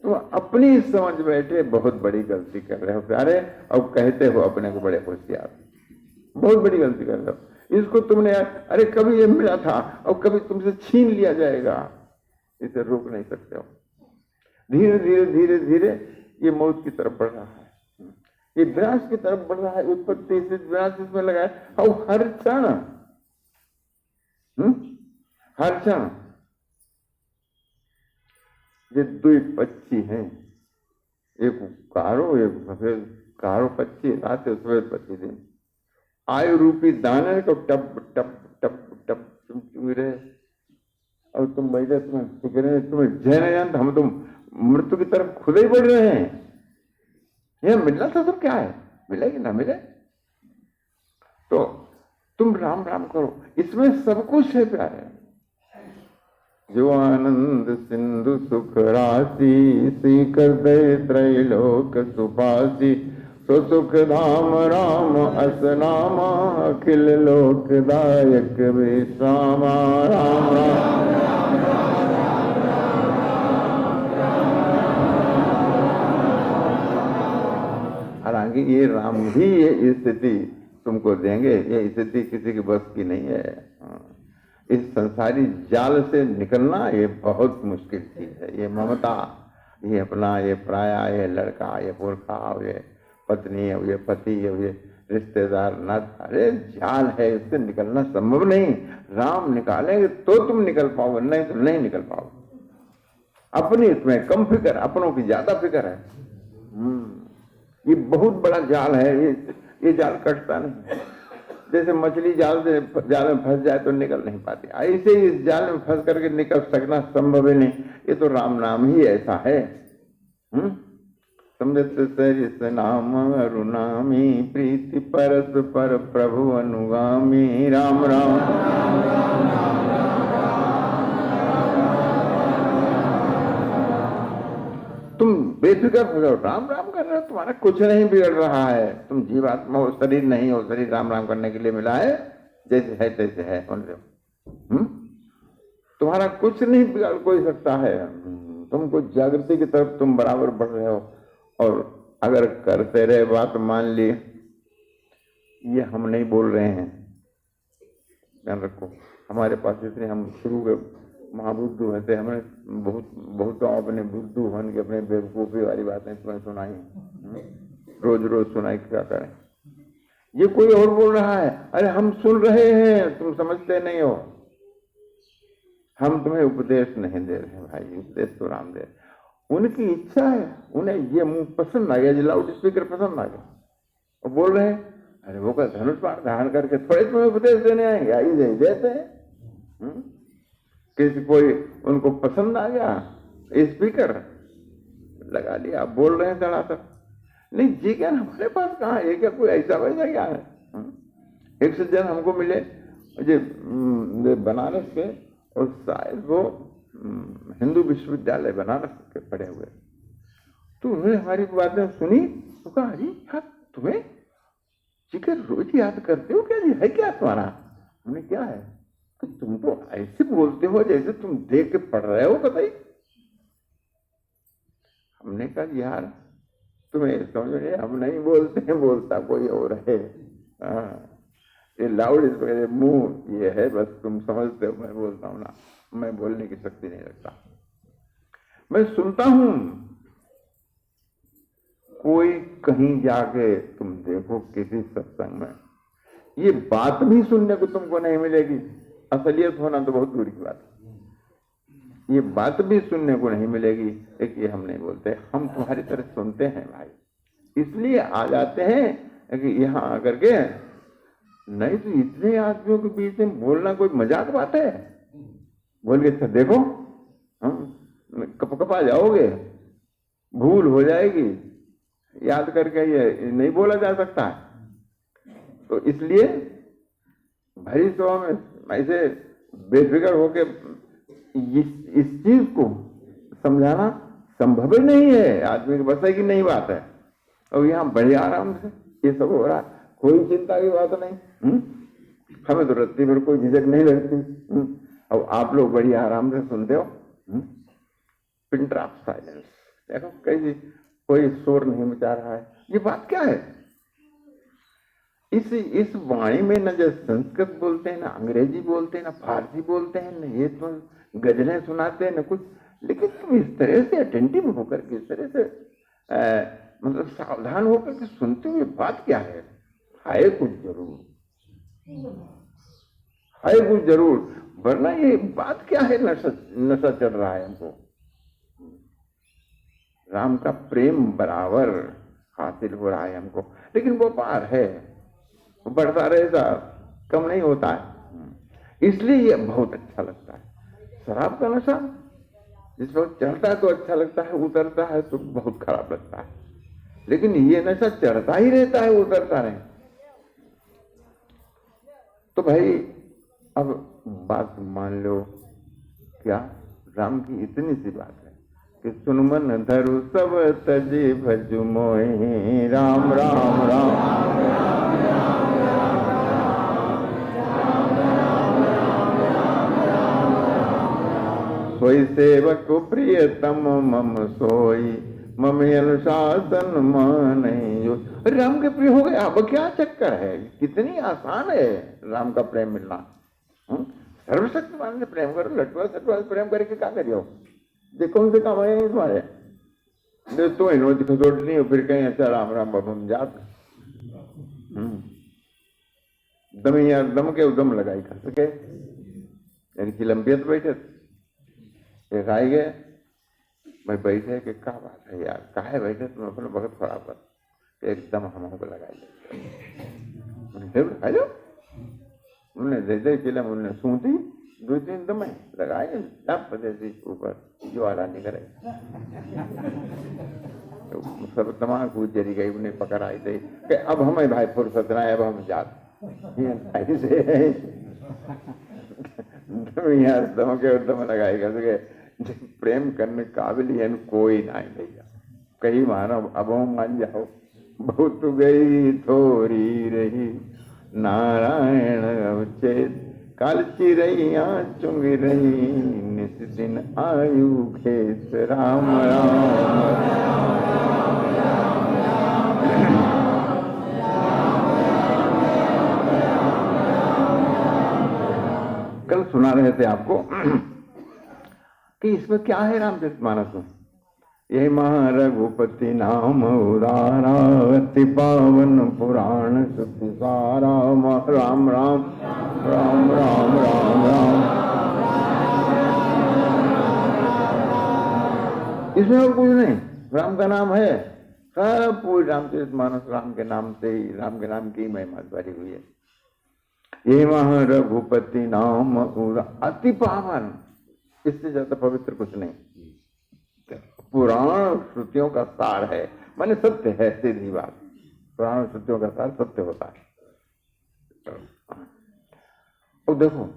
तुम अपनी समझ बैठे बहुत बड़ी गलती कर रहे हो प्यारे, और कहते हो अपने को बड़े होशियार। बहुत बड़ी गलती कर रहे हो। इसको तुमने अरे कभी ये मिला था और कभी तुमसे छीन लिया जाएगा, इसे रोक नहीं सकते हो। धीरे धीरे धीरे धीरे ये मौत की तरफ बढ़ रहा है, ये विनाश की तरफ बढ़ रहा है। उत्पत्ति से विनाश इसमें लगा है, और हर क्षण हर क्षण ये दो पक्षी हैं, एक कारो एक सफेद, कारो पक्षी रात सफेद पक्षी दिन, आयु रूपी दाने को टप टप टप टप तुम चुग रहे, और तुम बैठे तुम्हें फिक्र है, तुम्हें जय नहीं जानते, हम तुम मृत्यु की तरफ खुद ही बढ़ रहे हैं। यह मिलना था तो क्या है, मिले कि ना मिले, तो तुम राम राम करो, इसमें सब कुछ है प्यारे। जो आनंद सिंधु सुख राशि, सीकर दे त्रैलोक सुपासी, सो सुख धाम राम अस नामा, अखिल लोकदायक विश्रामा। राम राम हालांकि ये राम भी ये स्थिति तुमको देंगे, ये स्थिति किसी की बस की नहीं है। इस संसारी जाल से निकलना ये बहुत मुश्किल चीज है। ये ममता, ये अपना, ये पराया, ये लड़का, ये पुरखा, ये पत्नी, ये पति, ये रिश्तेदार, नाथ, अरे जाल है, इससे निकलना संभव नहीं। राम निकालेंगे तो तुम निकल पाओगे, नहीं तो नहीं निकल पाओगे। अपनी तुम्हें कम फिक्र, अपनों की ज्यादा फिक्र है। ये बहुत बड़ा जाल है, ये जाल कटता नहीं। जैसे मछली जाल में फंस जाए तो निकल नहीं पाती, ऐसे ही इस जाल में फंस करके निकल सकना संभव ही नहीं। ये तो राम नाम ही ऐसा है। समझत सरिस नाम अरुणामी, प्रीति परस पर प्रभु अनुगामी। राम राम तुम बेफिक्र हो जाओ, राम राम कर रहे हो, तुम्हारा कुछ नहीं बिगड़ रहा है। तुम जीवात्मा हो, शरीर नहीं हो, शरीर राम राम करने के लिए मिला है, जैसे है तैसे है। तुम्हारा कुछ नहीं बिगाड़ कोई सकता है। तुमको जागृति की तरफ तुम बराबर बढ़ रहे हो, और अगर करते रहे बात मान ली, ये हम नहीं बोल रहे हैं, ध्यान रखो। हमारे पास इतने, हम शुरू के महाबुद्धू होते, हमने बहुत अपने बुद्धू होने के, अपने बेवकूफी वाली बातें तुम्हें सुनाई, रोज रोज सुनाई, क्या करें। ये कोई और बोल रहा है, अरे हम सुन रहे हैं, तुम समझते नहीं हो। हम तुम्हें उपदेश नहीं दे रहे भाई, उपदेश तो राम दे। उनकी इच्छा है, उन्हें ये मुंह पसंद आ गया, लाउड स्पीकर पसंद आ गया, और बोल रहे हैं। अरे वो का धनुष बाण धारण करके थोड़े तुम्हें उपदेश देने आएंगे, आई देते हैं। किसी कोई उनको पसंद आ गया, स्पीकर लगा लिया, बोल रहे हैं धड़ाधड़। नहीं, जी ज्ञान हमारे पास कहाँ है, क्या कोई ऐसा वैसा ज्ञान है। एक सज्जन हमको मिले जो बनारस के, और शायद वो हिंदू विश्वविद्यालय बनारस के पढ़े हुए, तो उन्होंने हमारी बातें सुनी, तो कहा जी क्या तुम्हें जिक्र रोज याद करते हो क्या जी, है क्या तुम्हारा? हमने क्या है, तो तुम तो ऐसे बोलते हो जैसे तुम देख के पढ़ रहे हो कतई। हमने कहा यार तुम्हें समझ में, हम नहीं बोलते हैं, बोलता कोई और है। ये लाउड स्पीकर मुंह ये है, बस तुम समझते हो, मैं बोलता हूं ना, मैं बोलने की शक्ति नहीं रखता। मैं सुनता हूं, कोई कहीं जाके तुम देखो किसी सत्संग में, ये बात भी सुनने को तुमको नहीं मिलेगी। असलियत होना तो बहुत दूर की बात है, ये बात भी सुनने को नहीं मिलेगी। एक ये हम नहीं बोलते, हम तुम्हारी तरह सुनते हैं भाई, इसलिए आ जाते हैं कि यहाँ आकर के, नहीं तो इतने आदमियों के बीच में बोलना कोई मजाक बात है। बोल के अच्छा देखो, कपा जाओगे, भूल हो जाएगी, याद करके ये नहीं बोला जा सकता। तो इसलिए भरी सभा में ऐसे बेफिक्र होके इस चीज को समझाना संभव ही नहीं है, आदमी की बस की नहीं बात है। और यहाँ बड़े आराम से ये सब हो रहा, कोई चिंता की बात नहीं। हमें तो रत्ती भर कोई झिझक नहीं लगती। अब आप लोग बड़ी आराम से सुनते हो, पिन ड्रॉप साइलेंस, देखो कैसी कोई शोर नहीं मचा रहा है, ये बात क्या है? इस वाणी में न जो संस्कृत बोलते हैं, ना अंग्रेजी बोलते हैं, ना फारसी बोलते हैं, न ये तो गजलें सुनाते हैं, न कुछ, लेकिन तुम इस तरह से अटेंटिव होकर के, इस तरह से मतलब सावधान होकर के सुनते हुए, बात क्या है? कुछ जरूर है, कुछ जरूर, वरना ये बात क्या है? नशा चढ़ रहा है हमको। राम का प्रेम बराबर हासिल हो रहा है हमको, लेकिन वो पार है, बढ़ता रहेगा, कम नहीं होता है, इसलिए ये बहुत अच्छा लगता है। शराब का नशा जिस वक्त चढ़ता है तो अच्छा लगता है, उतरता है तो बहुत खराब लगता है, लेकिन ये नशा चढ़ता ही रहता है, उतरता नहीं। तो भाई अब बात मान लो, क्या राम की इतनी सी बात है कि सुन मन धरु सब तजे भजु मोहि, राम राम राम सोई सेवक प्रियतम मम सोई, मम अनुशासन मानहि जो। राम के प्रिय हो गए, अब क्या चक्कर है? कितनी आसान है राम का प्रेम मिलना। सर्वशक्तिमान से प्रेम करो, लटुआ सटुआ से प्रेम करके क्या करियो? देखो उनसे काम आए तुम्हारे, तो इन्होंने खसोट नहीं हो, फिर कहीं अच्छा राम राम बाबा हम जात दम यार, दम के उदम लगाई खा सके, यानी कि लंबियत बैठे एक आए गए, भाई बैठे कि क्या बात है यार, काहे बैठे तुम अपने वक्त खराब कर, एकदम हमको लगाई हेलो, उन्होंने दे दे चिलम, उन्होंने सूती 2-3 दम लगाए, तब पते ऊपर ज्वाला निकले, तो सब तमाम कूद जरी गई, उन्हें पकड़ आई थी कि अब हमें भाई फुर्सत ना है, अब हम जाते ऐसे यार, दम के दम लगाएगा तो प्रेम करने काबिल है कोई नहीं भैया, कहीं मानो अब मान जाओ, बहुत गई थोड़ी रही नारायण अवचेत, काल चिरैया चुंग रही निस दिन आयु खेत, राम राम कल सुना रहे थे आपको कि इसमें क्या है रामचरितमानस में। यही महारघुपति नाम उदारा, अति पावन पुराण सुति सारा, राम राम राम राम राम राम। इसमें और कुछ नहीं, राम का नाम है, सब पूरी रामचरितमानस राम के नाम से ही, राम के नाम की महिमा भरी हुई है। ये महारघुपति नाम अति पावन, इससे ज्यादा पवित्र कुछ नहीं, पुराण श्रुतियों का सार है, माने सत्य है, सीधी बात, पुराण श्रुतियों का सार सत्य होता है। और देखो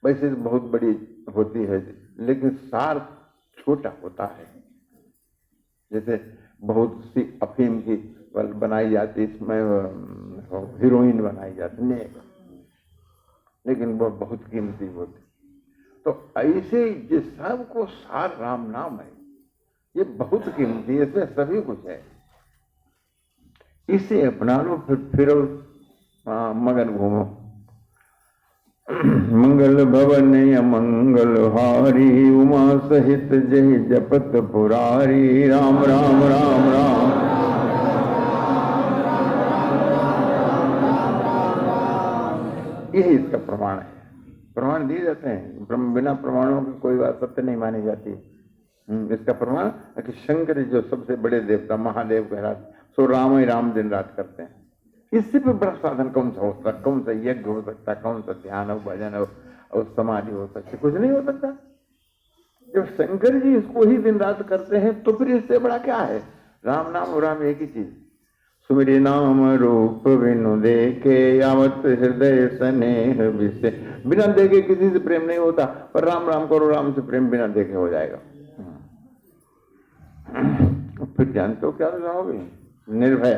वैसे बहुत बड़ी होती है, लेकिन सार छोटा होता है। जैसे बहुत सी अफीम की बनाई जाती, इसमें हीरोइन बनाई जाती है, लेकिन वो बहुत कीमती होती। तो ऐसे ये सबको सार राम नाम है, ये बहुत कीमती है, इसमें सभी कुछ है, इसे अपना लो, फिर मगन घूमो। मंगल भवन अमंगल हारी, उमा सहित जय जपत पुरारी, राम राम राम राम। यही इसका प्रमाण है, प्रमाण दिए जाते हैं, बिना प्रमाणों की कोई बात सत्य नहीं मानी जाती। इसका प्रमाण है कि शंकर जो सबसे बड़े देवता महादेव कहलाते, सो राम ही राम दिन रात करते हैं। इससे भी बड़ा साधन कौन सा हो सकता, कौन सा यज्ञ हो सकता, कौन सा ध्यान हो, भजन हो और समाधि हो सकती, कुछ नहीं हो सकता। जब शंकर जी इसको ही दिन रात करते हैं तो फिर इससे बड़ा क्या है? राम नाम और राम एक ही चीज। सुमिरि नाम रूप बिनु देखे, यावत हृदय स्नेह विषय। बिना देखे किसी से प्रेम नहीं होता, पर राम राम करो, राम से प्रेम बिना देखे हो जाएगा। फिर जानते हो क्या जाओगे? निर्भय।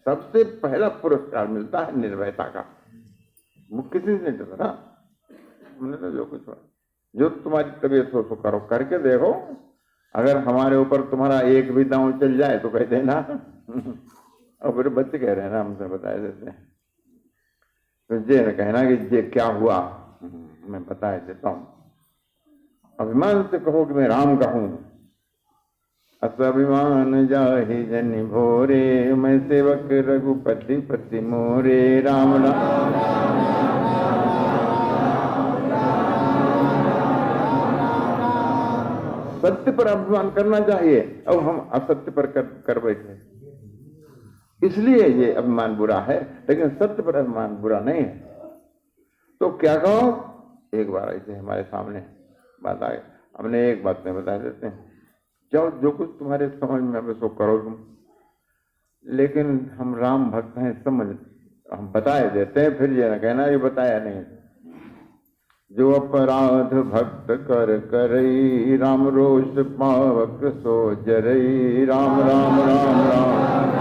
सबसे पहला पुरस्कार मिलता है निर्भयता का। वो किसी से नहीं डरता, हमने तो जो कुछ जो तुम्हारी तबीयत हो तो करो, करके देखो, अगर हमारे ऊपर तुम्हारा एक भी दांव चल जाए तो कहते हैं ना और फिर बच्चे कह रहे हैं ना, हमसे बताए देते हैं, तो ये कहना कि ये क्या हुआ, मैं बताए देता हूं। अभिमान से कहो कि मैं राम का हूं। अस अभिमान जाहि जन भोरे, मैं सेवक रघुपति पति मोरे। राम राम सत्य पर अभिमान करना चाहिए। अब हम असत्य पर कर बैठे, इसलिए ये अभिमान बुरा है, लेकिन सत्य पर अभिमान बुरा नहीं है। तो क्या कहो, एक बार ऐसे हमारे सामने बात आए, हमने एक बात में बता देते हैं, जाओ जो कुछ तुम्हारे समझ में आवे सो करो तुम, लेकिन हम राम भक्त हैं, समझ हम बताए देते हैं, फिर ये ना कहना ये बताया नहीं। जो अपराध भक्त कर करई, राम रोष पावक सो जरई। राम राम राम राम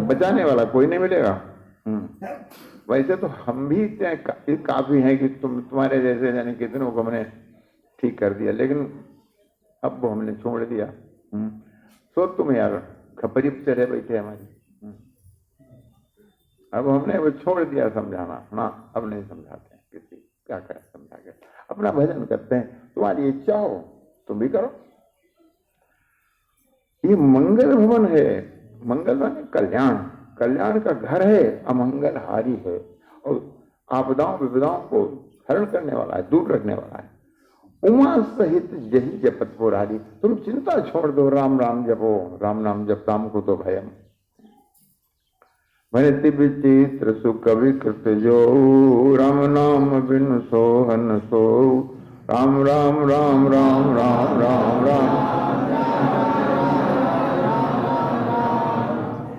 बचाने वाला कोई नहीं मिलेगा। वैसे तो हम भी काफी हैं कि तुम्हारे जैसे यानी कितनों को हमने ठीक कर दिया, लेकिन अब वो हमने छोड़ दिया। सो तुम यार खपरी पे चढ़े बैठे हमारी, अब हमने वो छोड़ दिया समझाना ना, अब नहीं समझाते हैं किसी, क्या क्या समझा के अपना भजन करते हैं। तुम्हारी इच्छा हो तुम भी करो। ये मंगल भवन है, मंगल माने कल्याण, कल्याण का घर है, अमंगल हारी है, और आपदाओं विपदाओं को हरण करने वाला है, दूर रखने वाला है। उमा सहित यही जपत पुरारी। तुम चिंता छोड़ दो, राम राम जपो, राम नाम जपताम को तो भयम। भयति विचित्र सुख विकृत जो, राम नाम बिन सोहन सो। राम राम राम राम राम राम राम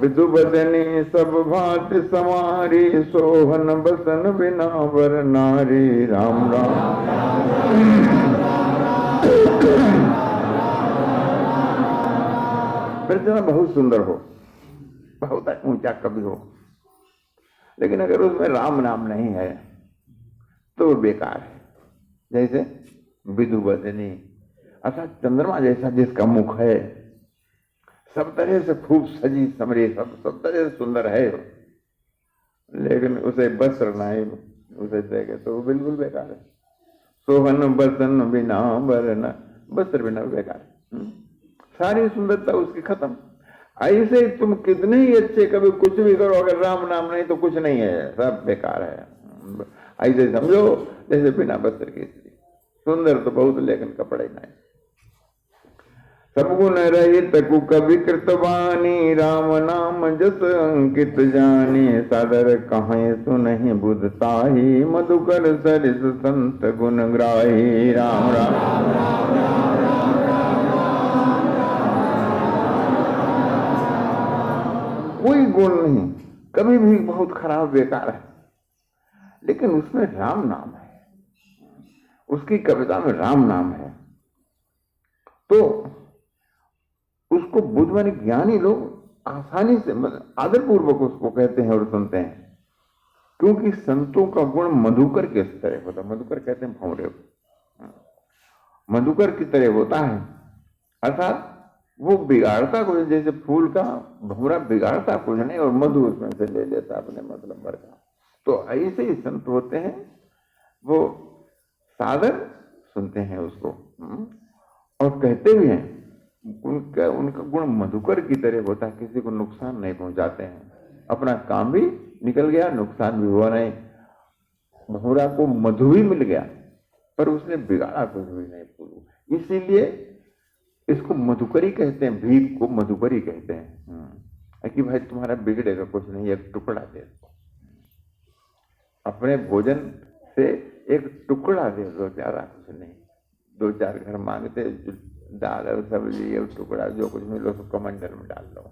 विदु बदनी सब भात समारी, सोहन बसन बिना वर नारी। राम राम प्रार्थना बहुत सुंदर हो, बहुत ऊंचा कवि हो, लेकिन अगर उसमें राम नाम नहीं है तो बेकार है। जैसे विदु बदनी, अर्थात चंद्रमा जैसा जिसका मुख है, सब तरह से खूब सजी समरी, सब तरह से सुंदर है, लेकिन उसे वस्त्र नहीं उसे देखे तो वो बिल्कुल बेकार है। सोहन बसन बिना वरना, वस्त्र बिना बेकार, सारी सुंदरता उसकी खत्म। ऐसे तुम कितने ही अच्छे कभी कुछ भी करो, अगर राम नाम नहीं तो कुछ नहीं है, सब बेकार है। ऐसे समझो जैसे बिना वस्त्र की स्त्री, सुंदर तो बहुत लेकिन कपड़े नहीं। सब गुण रहित कुकवि कृतवानी, राम नाम जस अंकित जानी। सादर कहें सुनहि बुध ताही, मधुकर सरिस संत गुण ग्राही। राम राम कोई गुण नहीं, कभी भी बहुत खराब बेकार है, लेकिन उसमें राम नाम है, उसकी कविता में राम नाम है, तो उसको बुद्ध माने ज्ञानी लोग आसानी से आदर पूर्वक उसको कहते हैं और सुनते हैं, क्योंकि संतों का गुण मधुकर के तरह होता है। मधुकर कहते हैं भौरे, मधुकर की तरह होता है, अर्थात वो बिगाड़ता कुछ, जैसे फूल का भौरा बिगाड़ता कुछ नहीं और मधु उसमें से ले लेता अपने मतलब भर का। तो ऐसे ही संत होते हैं, वो सादर सुनते हैं उसको और कहते भी हैं। उनका गुण मधुकर की तरह होता है, किसी को नुकसान नहीं पहुंचाते हैं, अपना काम भी निकल गया, नुकसान भी हुआ नहीं। भौरा को मधु भी मिल गया पर उसने बिगाड़ा कुछ भी नहीं फूल, इसीलिए इसको मधुकरी कहते हैं, भीख को मधुकरी कहते हैं कि भाई तुम्हारा बिगड़ेगा कुछ नहीं, एक टुकड़ा दे दो, अपने भोजन से एक टुकड़ा दे दो, ज्यादा कुछ नहीं। दो चार घर मांगते, दाल और सब्जी और टुकड़ा जो कुछ मिलो तो कमंडल में डाल लो,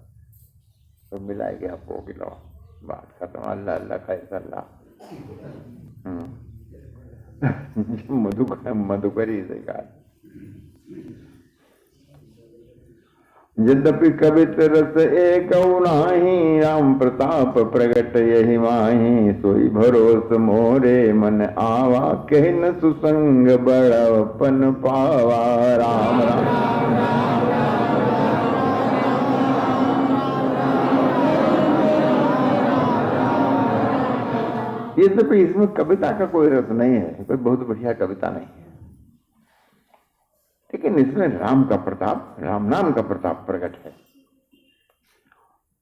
तो मिला के आपको खिलाओ, बात खत्म। अल्लाह अल्लाह खैर मधुकरी से कहा। यद्यपि कवित रस एक नाही, राम प्रताप प्रगट यही माही। सोई भरोस मोरे मन आवा, कह न सुसंग बड़पन पावा। राम राम यद्यपि इसमें कविता का कोई रस नहीं है, कोई बहुत बढ़िया कविता नहीं है, लेकिन इसमें राम का प्रताप, राम नाम का प्रताप प्रकट है।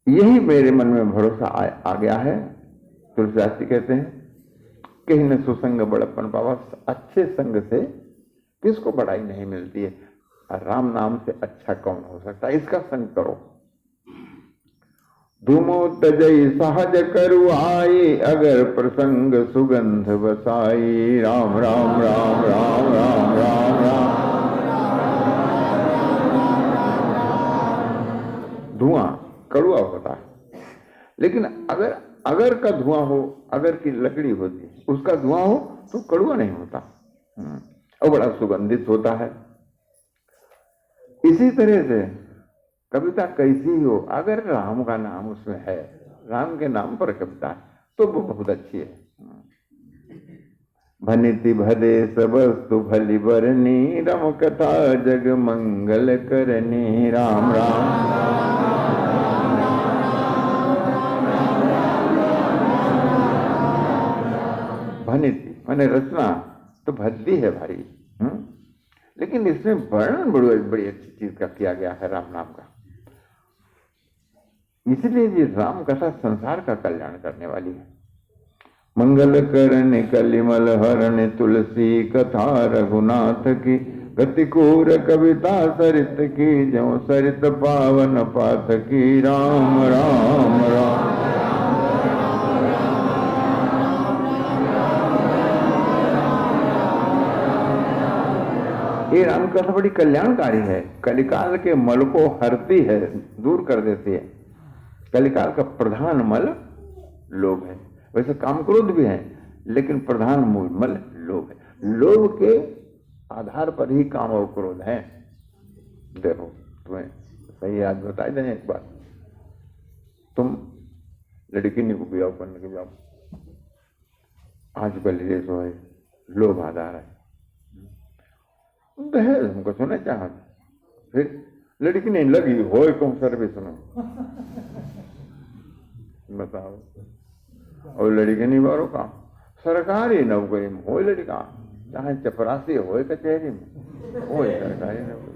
यही मेरे मन में भरोसा आ गया है। तुलसीदास जी कहते हैं कहीं न सुसंग बड़प्पन पावा। अच्छे संग से किसको बड़ाई नहीं मिलती है, और राम नाम से अच्छा कौन हो सकता है। इसका संग करो। धूमो तजई सहज करु आई, अगर प्रसंग सुगंध बसाई। राम राम राम राम राम राम राम। धुआं कड़वा होता है, लेकिन अगर का धुआं हो, अगर की लकड़ी होती उसका धुआं हो तो कड़वा नहीं होता और बड़ा सुगंधित होता है। इसी तरह से कविता कैसी हो, अगर राम का नाम उसमें है, राम के नाम पर कविता है, तो वो बहुत अच्छी है। भनिति भदेश वस्तु भली बरनी, रम कथा जग मंगल करनी। राम राम भनिति माने रचना तो भद्दी है भारी, लेकिन इसमें वर्णन बड़ी अच्छी चीज का किया गया है राम नाम का। इसलिए ये राम कथा संसार का कल्याण करने वाली है। मंगल करन कलिमल हरण, तुलसी कथा रघुनाथ की। गतिकूर कविता सरित की, ज्यों सरित पावन पाथ की। राम राम राम ये राम कथा बड़ी कल्याणकारी है। कलिकाल के मल को हरती है, दूर कर देती है। कलिकाल का प्रधान मल लोभ है। वैसे काम क्रोध भी है, लेकिन प्रधान मल लोभ है। लोभ के आधार पर ही काम और क्रोध है। देखो तुम्हें सही आज बता दें एक बात, तुम लड़की नहीं को ब्याह करने के जाओ, आजकल ये जो है लोभ आधार है। दहेज हमको सुना चाह, फिर लड़की नहीं लगी हो कौन सर्विस सुनो बताओ, और लड़की नहीं बारो का सरकारी नौकरी में हो लड़का, चाहे चपरासी हो कचहरी में हो सरकारी नौकरी,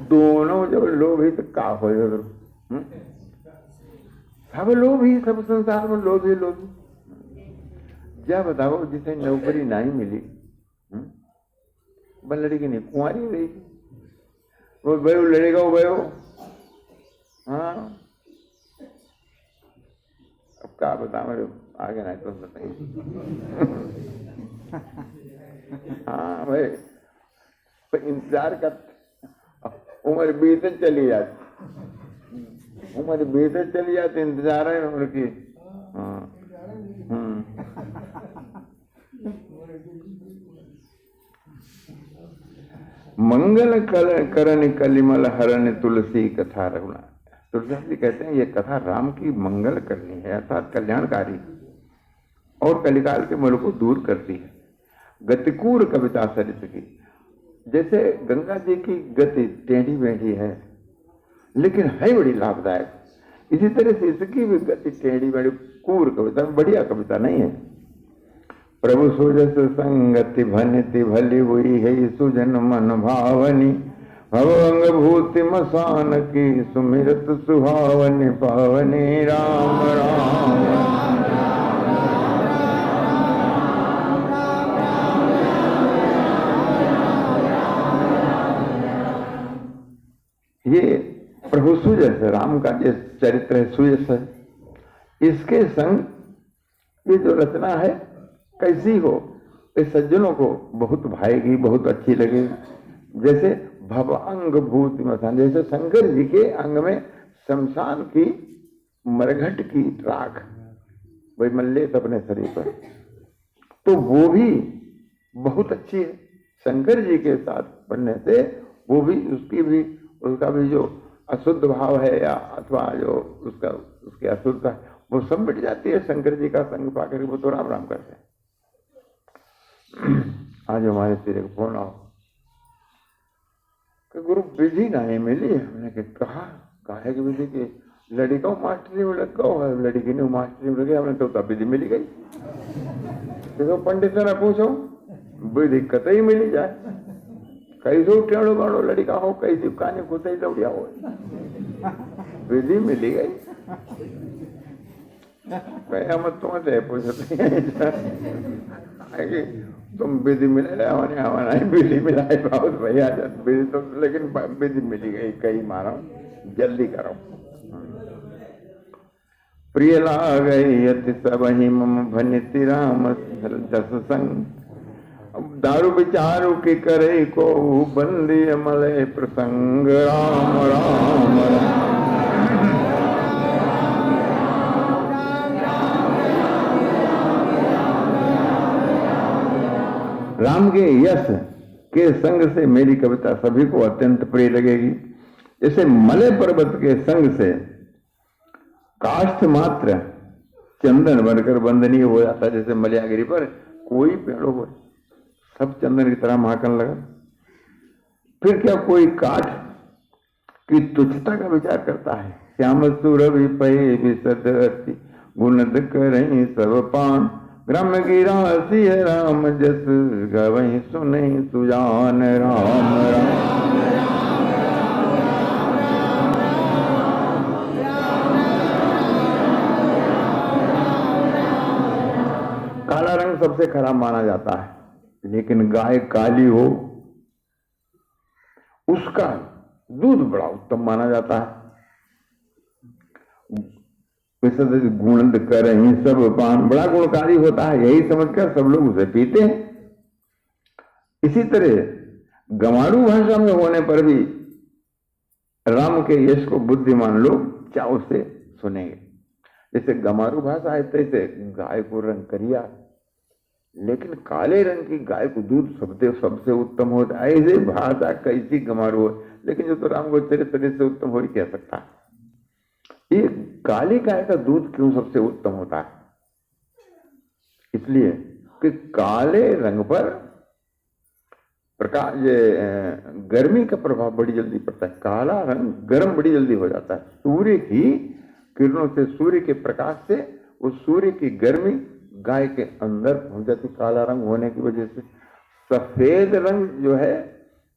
दोनों जब लोभ ही तो का हो। सब लोभ ही, सब संसार में लोभ ही लोभ। क्या बताओ जिसे नौकरी नहीं मिली, बन लड़की नहीं कुंवारी रही, वो भयो लड़ेगा वो भयो। हाँ अब क्या बता, मेरे आगे नहीं तो बताइए। हाँ भाई तो इंतजार कर, उम्र बीते चली जाती, उम्र बीते चली जाती, इंतजार है उम्र की। मंगल करन कलिमल हरण, तुलसी कथा रघुनाथ। तुलसीदास जी कहते हैं ये कथा राम की मंगल करनी है, अर्थात कल्याणकारी, और कलिकाल के मल को दूर करती है। गतिकूर कविता सरित की, जैसे गंगा जी की गति टेढ़ी मेढ़ी है, लेकिन है बड़ी लाभदायक, इसी तरह से इसकी भी गति टेढ़ी मेढ़ी कूर कविता, बढ़िया कविता नहीं है। प्रभु सुजस संगति भनिति भली हुई है, सुजन मन भावनी। भवंग भूति मसान की, सुमिरत सुहावनी पावनी। राम राम ये प्रभु सुजस, राम का जो चरित्र है सुजस है, इसके संग ये जो रचना है कैसी हो, इस सज्जनों को बहुत भाएगी, बहुत अच्छी लगेगी। जैसे भवांग भूति मसान, जैसे शंकर जी के अंग में शमशान की मरघट की राख वही मल्ले अपने शरीर पर, तो वो भी बहुत अच्छी है। शंकर जी के साथ बनने से वो भी, उसकी भी उसका भी जो अशुद्ध भाव है या अथवा जो उसका उसकी अशुद्धता है वो सब मिट जाती है शंकर जी का संग पाकर। वो तो राम राम करते हैं। आज हमारे सिरे को फोन आओ कि गुरु विधि नहीं मिली। हमने कहा काहे की विधि की? लड़का मास्टरी में लग गया है, लड़की ने मास्टरी में लगे। हमने तो तब विधि मिली गई। तो पंडित से ना पूछो विधि कतई मिली जाए। कैसो टेढ़ो बाड़ो लड़का हो, कैसी काने कुतई लौड़िया हो, विधि मिली गई। मत तुमसे पूछते तुम विधि मिले हमारा विधि मिला है बहुत भैया विधि तो, लेकिन विधि मिली गई। कई मारो जल्दी करो। प्रिय लागई अति सब ही मम भनिति राम जस संग। दारू विचारू की करे को बंदी मले प्रसंग। राम राम राम राम के यश के संग से मेरी कविता सभी को अत्यंत प्रिय लगेगी। जैसे मलय पर्वत के संग से काष्ठ मात्र चंदन बनकर वंदनीय हो जाता है। जैसे मलयागिरी पर कोई पेड़ हो सब चंदन की तरह महकने लगा। फिर क्या कोई काठ की तुच्छता का विचार करता है? श्याम सुरभि पये विसदति गुणद करहि सब पान। ग्राम गिरा सिंह राम जस गवहि सुनहि सुजान। राम राम काला रंग सबसे खराब माना जाता है, लेकिन गाय काली हो उसका दूध बड़ा उत्तम माना जाता है। गुण कर ही सब पान, बड़ा गुणकारी होता है, यही समझकर सब लोग उसे पीते हैं। इसी तरह गंवारू भाषा में होने पर भी राम के यश को बुद्धिमान लोग चाव से सुनेंगे। जैसे गंवारू भाषा है तैसे गाय को रंग करिया, लेकिन काले रंग की गाय को दूध सबसे उत्तम होता है। ऐसे भाषा कैसी गंवारू हो, लेकिन जो तो राम को चरित्र से उत्तम हो ही कह सकता है। ये काली गाय का दूध क्यों सबसे उत्तम होता है? इसलिए कि काले रंग पर प्रकाश गर्मी का प्रभाव बड़ी जल्दी पड़ता है। काला रंग गर्म बड़ी जल्दी हो जाता है। सूर्य की किरणों से, सूर्य के प्रकाश से उस सूर्य की गर्मी गाय के अंदर पहुंच जाती काला रंग होने की वजह से। सफेद रंग जो है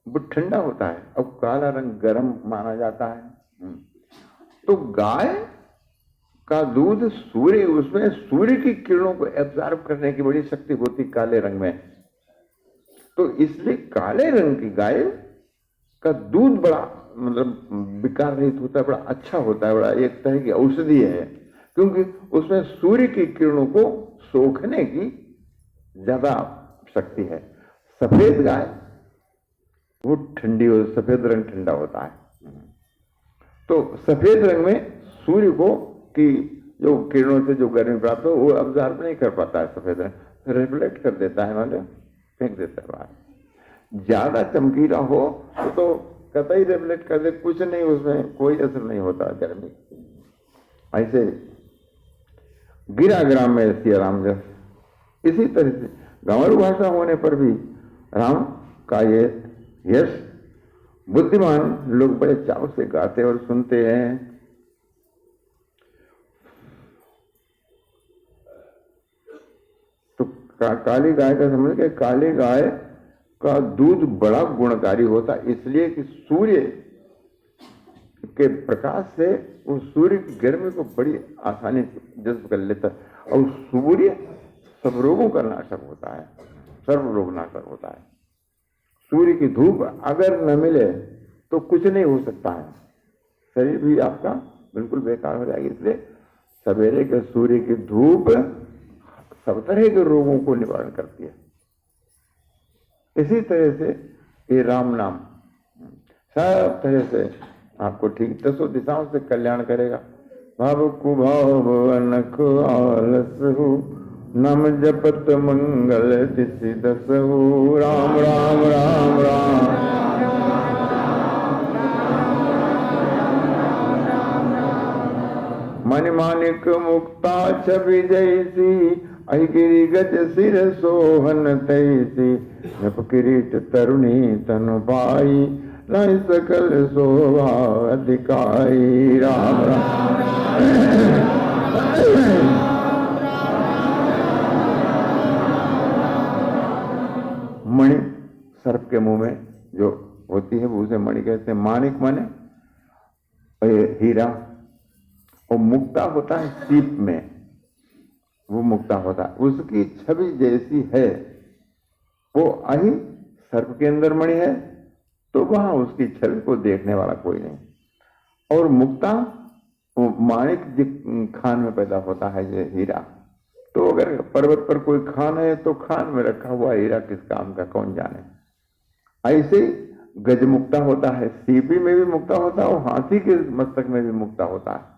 वो ठंडा होता है, अब काला रंग गर्म माना जाता है। तो गाय का दूध सूर्य, उसमें सूर्य की किरणों को एब्जॉर्ब करने की बड़ी शक्ति होती काले रंग में। तो इसलिए काले रंग की गाय का दूध बड़ा मतलब विकार रहित होता है, बड़ा अच्छा होता है, बड़ा एक तरह की औषधि है, क्योंकि उसमें सूर्य की किरणों को सोखने की ज्यादा शक्ति है। सफेद गाय वो ठंडी हो, सफेद रंग ठंडा होता है। तो सफेद रंग में सूर्य को की जो किरणों से जो गर्मी प्राप्त हो वो अब्जॉर्ब नहीं कर पाता है। सफेद रंग रिफ्लेक्ट कर देता है, मतलब फेंक देता है बाहर। ज्यादा चमकीला हो तो कतई रिफ्लेक्ट कर दे, कुछ नहीं, उसमें कोई असर नहीं होता गर्मी। ऐसे गिरा ग्राम में सिया राम जस। इसी तरह से गंवारू भाषा होने पर भी राम का ये यश बुद्धिमान लोग बड़े चाव से गाते और सुनते हैं। तो काली गाय का समझ के काली गाय का दूध बड़ा गुणकारी होता है, इसलिए कि सूर्य के प्रकाश से वो सूर्य की गर्मी को बड़ी आसानी से जज्ब कर लेता है। और सूर्य सब रोगों का नाशक होता है, सर्व रोग नाशक होता है। सूर्य की धूप अगर न मिले तो कुछ नहीं हो सकता है, शरीर भी आपका बिल्कुल बेकार हो जाएगी। इसलिए सवेरे के सूर्य की धूप सब तरह के रोगों को निवारण करती है। इसी तरह से ये राम नाम सब तरह से आपको ठीक 10 दिशाओं से कल्याण करेगा। भाव कुभाव अनख आलस हो, नाम जपत मंगल तिसि दस हो। राम राम राम राम मणि मानिक मुक्ता छवि जैसी, अहि गिरि गज सिर सोहन तैसी, जप किरीट तरुणी तनु पाई, लाई सकल शोभा अधिकाई। राम राम मणि सर्प के मुंह में जो होती है वो उसे मणि कहते हैं। माणिक माने हीरा, और मुक्ता होता है सीप में, वो मुक्ता होता है, उसकी छवि जैसी है। वो अहि सर्प के अंदर मणि है तो वहां उसकी छवि को देखने वाला कोई नहीं। और मुक्ता वो माणिक खान में पैदा होता है ये हीरा। तो अगर पर्वत पर कोई खान है तो खान में रखा हुआ हीरा किस काम का कौन जाने। ऐसे गज मुक्ता होता है, सीपी में भी मुक्ता होता है और हाथी के मस्तक में भी मुक्ता होता है।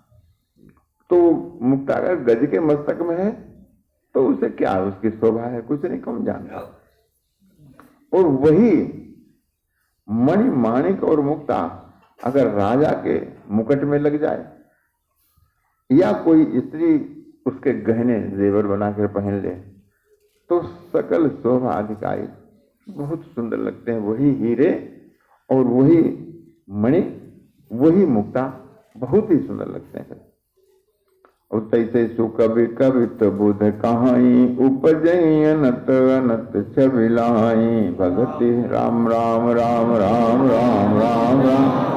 तो मुक्ता अगर गज के मस्तक में है तो उसे क्या उसकी शोभा है, कुछ नहीं, कौन जानता। और वही मणि माणिक और मुक्ता अगर राजा के मुकुट में लग जाए या कोई स्त्री उसके गहने जेवर बनाकर पहन ले तो सकल शोभा अधिकारी, बहुत सुंदर लगते हैं। वही हीरे और वही मणि वही मुक्ता बहुत ही सुंदर लगते हैं। और तैसे सु कवि कवित बुध कहाई, उपजई अनत अनत छबिलाई, भगति राम राम राम राम राम राम राम।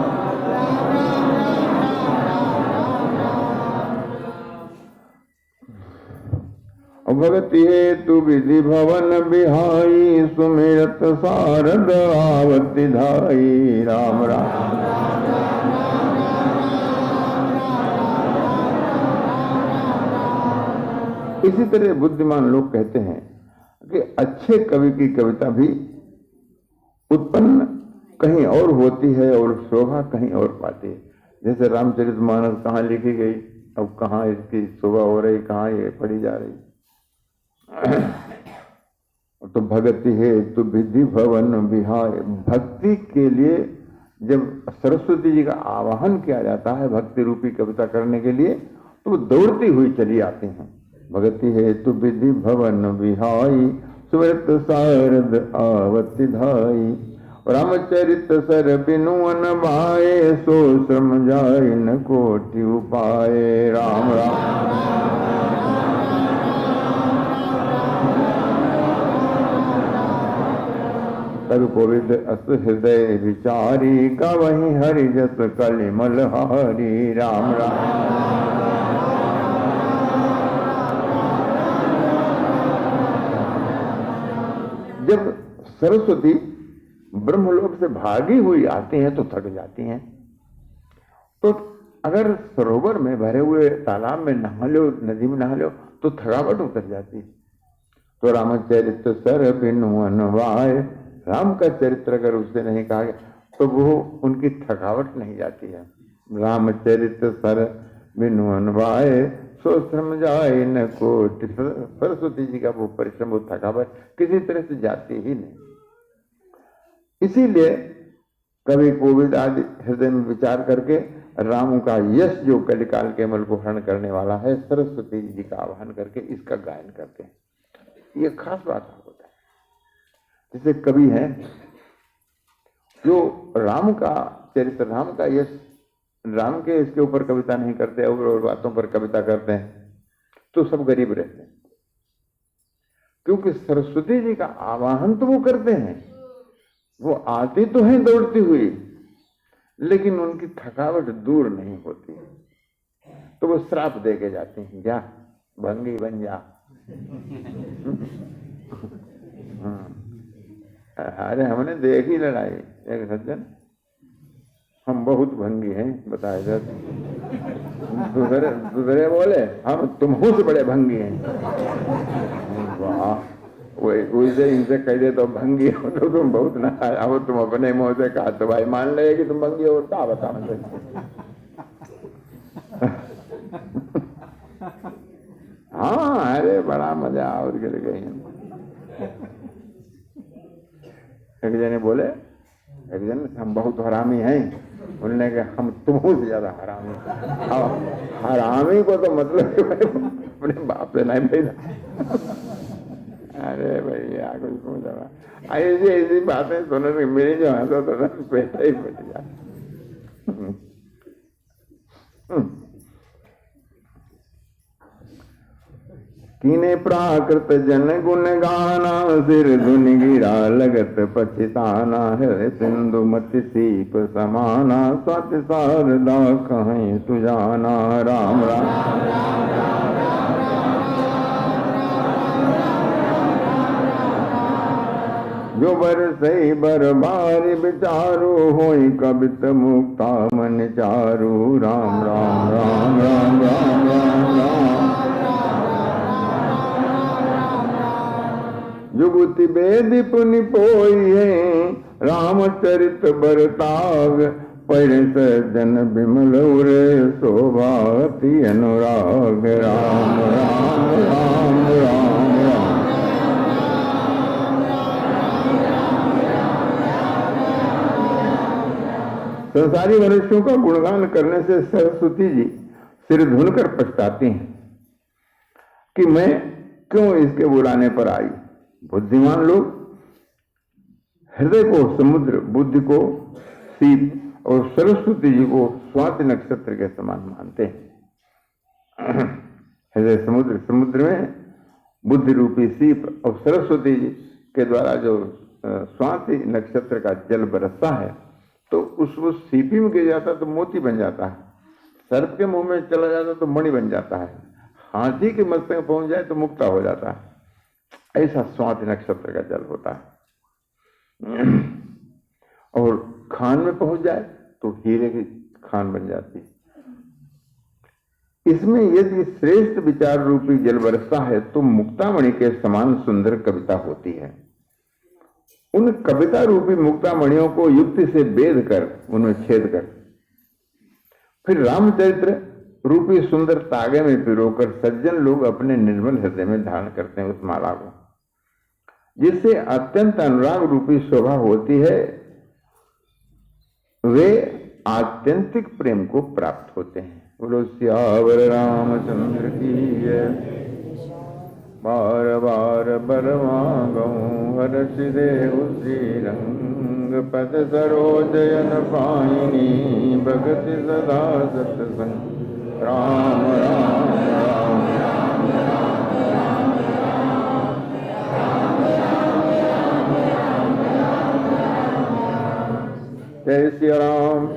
भगति हेतु विधि भवन बिहाई, सुमिरत सारद आवति धाई। राम राम इसी तरह बुद्धिमान लोग कहते हैं कि अच्छे कवि की कविता भी उत्पन्न कहीं और होती है और शोभा कहीं और पाती है। जैसे रामचरितमानस कहाँ लिखी गई, अब कहाँ इसकी शोभा हो रही, कहाँ ये पढ़ी जा रही। तो भक्ति है तो विधि भवन बिहाय, भक्ति के लिए जब सरस्वती जी का आवाहन किया जाता है भक्ति रूपी कविता करने के लिए तो वो दौड़ती हुई चली आती हैं। भक्ति है तो विधि भवन बिहाई, सुरत सारद आवति धाई। रामचरित सर बिनु अनभाए, सो श्रम जाय न कोटि उपाय। राम राम तब कोविद अस हृदय विचारी, गवहि हरि जस कलिमल हारी। राम राम जब सरस्वती ब्रह्मलोक से भागी हुई आती हैं तो थक जाती हैं। तो अगर सरोवर में भरे हुए तालाब में नहा लो, नदी में नहा लो तो थकावट उतर जाती है। तो रामचरित सर बिनु अनवाय, राम का चरित्र अगर उससे नहीं कहा गया तो वो उनकी थकावट नहीं जाती है। रामचरित सर बिनु अनवाय, सो श्रम जाए न कोटि। सरस्वती जी का वो परिश्रम, वो थकावट किसी तरह से जाती ही नहीं। इसीलिए कवि कोविद आदि हृदय में विचार करके राम का यश जो कलिकाल के अमल को हरण करने वाला है, सरस्वती जी का आह्वान करके इसका गायन करते हैं। ये खास बात होता है। जैसे कवि हैं जो राम का चरित्र, राम का यश, राम के इसके ऊपर कविता नहीं करते और बातों पर कविता करते हैं तो सब गरीब रहते हैं। क्योंकि सरस्वती जी का आवाहन तो वो करते हैं, वो आती तो हैं दौड़ती हुई, लेकिन उनकी थकावट दूर नहीं होती। तो वो श्राप दे के जाती हैं, जा भंगी बन जा। अरे हमने देखी लड़ाई, एक सज्जन, हम बहुत भंगी हैं बताए जा, दूसरे बोले हम तुमहू से बड़े भंगी हैं। वाह, वैसे इनसे कह दे तो भंगी हो तो तुम बहुत ना, अब तुम अपने मुंह से कहा तो भाई मान ले कि तुम भंगी हो, क्या बता मुझे। हाँ अरे बड़ा मजा और गिर गई। एक जने बोले, एक जन हम बहुत हरामी हैं, उन्होंने कहा हम तुमों से ज्यादा हरामी। अब हरामी को तो मतलब कि भाई अपने बाप से नहीं पैदा। अरे भैया कुछ समझा ऐसी ऐसी बातें सुनने से मेरी जो हालत होता है पैसा ही बच जाता। कीने प्राकृत जन गुण गाना, सिर धुन गिरा लगत पछताना है। सिंधु मति सीप समाना, सत्य शारदा कहीं तुझाना। राम राम जो बरसई बरबारी विचारो, होई कबित मुक्ता मन चारू। राम राम राम राम राम राम राम। जुगुति वेद पुनि पोई है, रामचरित बरताग। पढ़ सज्जन विमल उर, शोभाति अनुराग। राम राम राम राम राम। संसारी मनुष्यों का गुणगान करने से सरस्वती जी सिर धुनकर पछताती हैं कि मैं क्यों इसके बुलाने पर आई। बुद्धिमान लोग हृदय को समुद्र, बुद्धि को सीप और सरस्वती जी को स्वाति नक्षत्र के समान मानते हैं। हृदय समुद्र, समुद्र में बुद्धि रूपी सीप और सरस्वती जी के द्वारा जो स्वाति नक्षत्र का जल बरसता है तो उस सीपी में गिर जाता तो मोती बन जाता है, सर्प के मुंह में चला जाता तो मणि बन जाता है, हाथी के मस्तक में पहुंच जाए तो मुक्ता हो जाता है। ऐसा स्वाति नक्षत्र का जल होता है। और खान में पहुंच जाए तो हीरे की खान बन जाती है। इसमें यदि श्रेष्ठ विचार रूपी जल बरसता है तो मुक्तामणि के समान सुंदर कविता होती है। उन कविता रूपी मुक्तामणियों को युक्ति से बेध कर, उनमें छेद कर, फिर रामचरित्र रूपी सुंदर तागे में पिरोकर सज्जन लोग अपने निर्मल हृदय में धारण करते हैं उस माला को, जिससे अत्यंत अनुराग रूपी शोभा होती है। वे आत्यंतिक प्रेम को प्राप्त होते हैं। बोलो सियावर रामचंद्र की जय। बार बार बरमागो हर्ष देहु श्री रंग, पद सरोजन पाइनी भगति सदा सत्संग। राम राम राम जय श्री राम।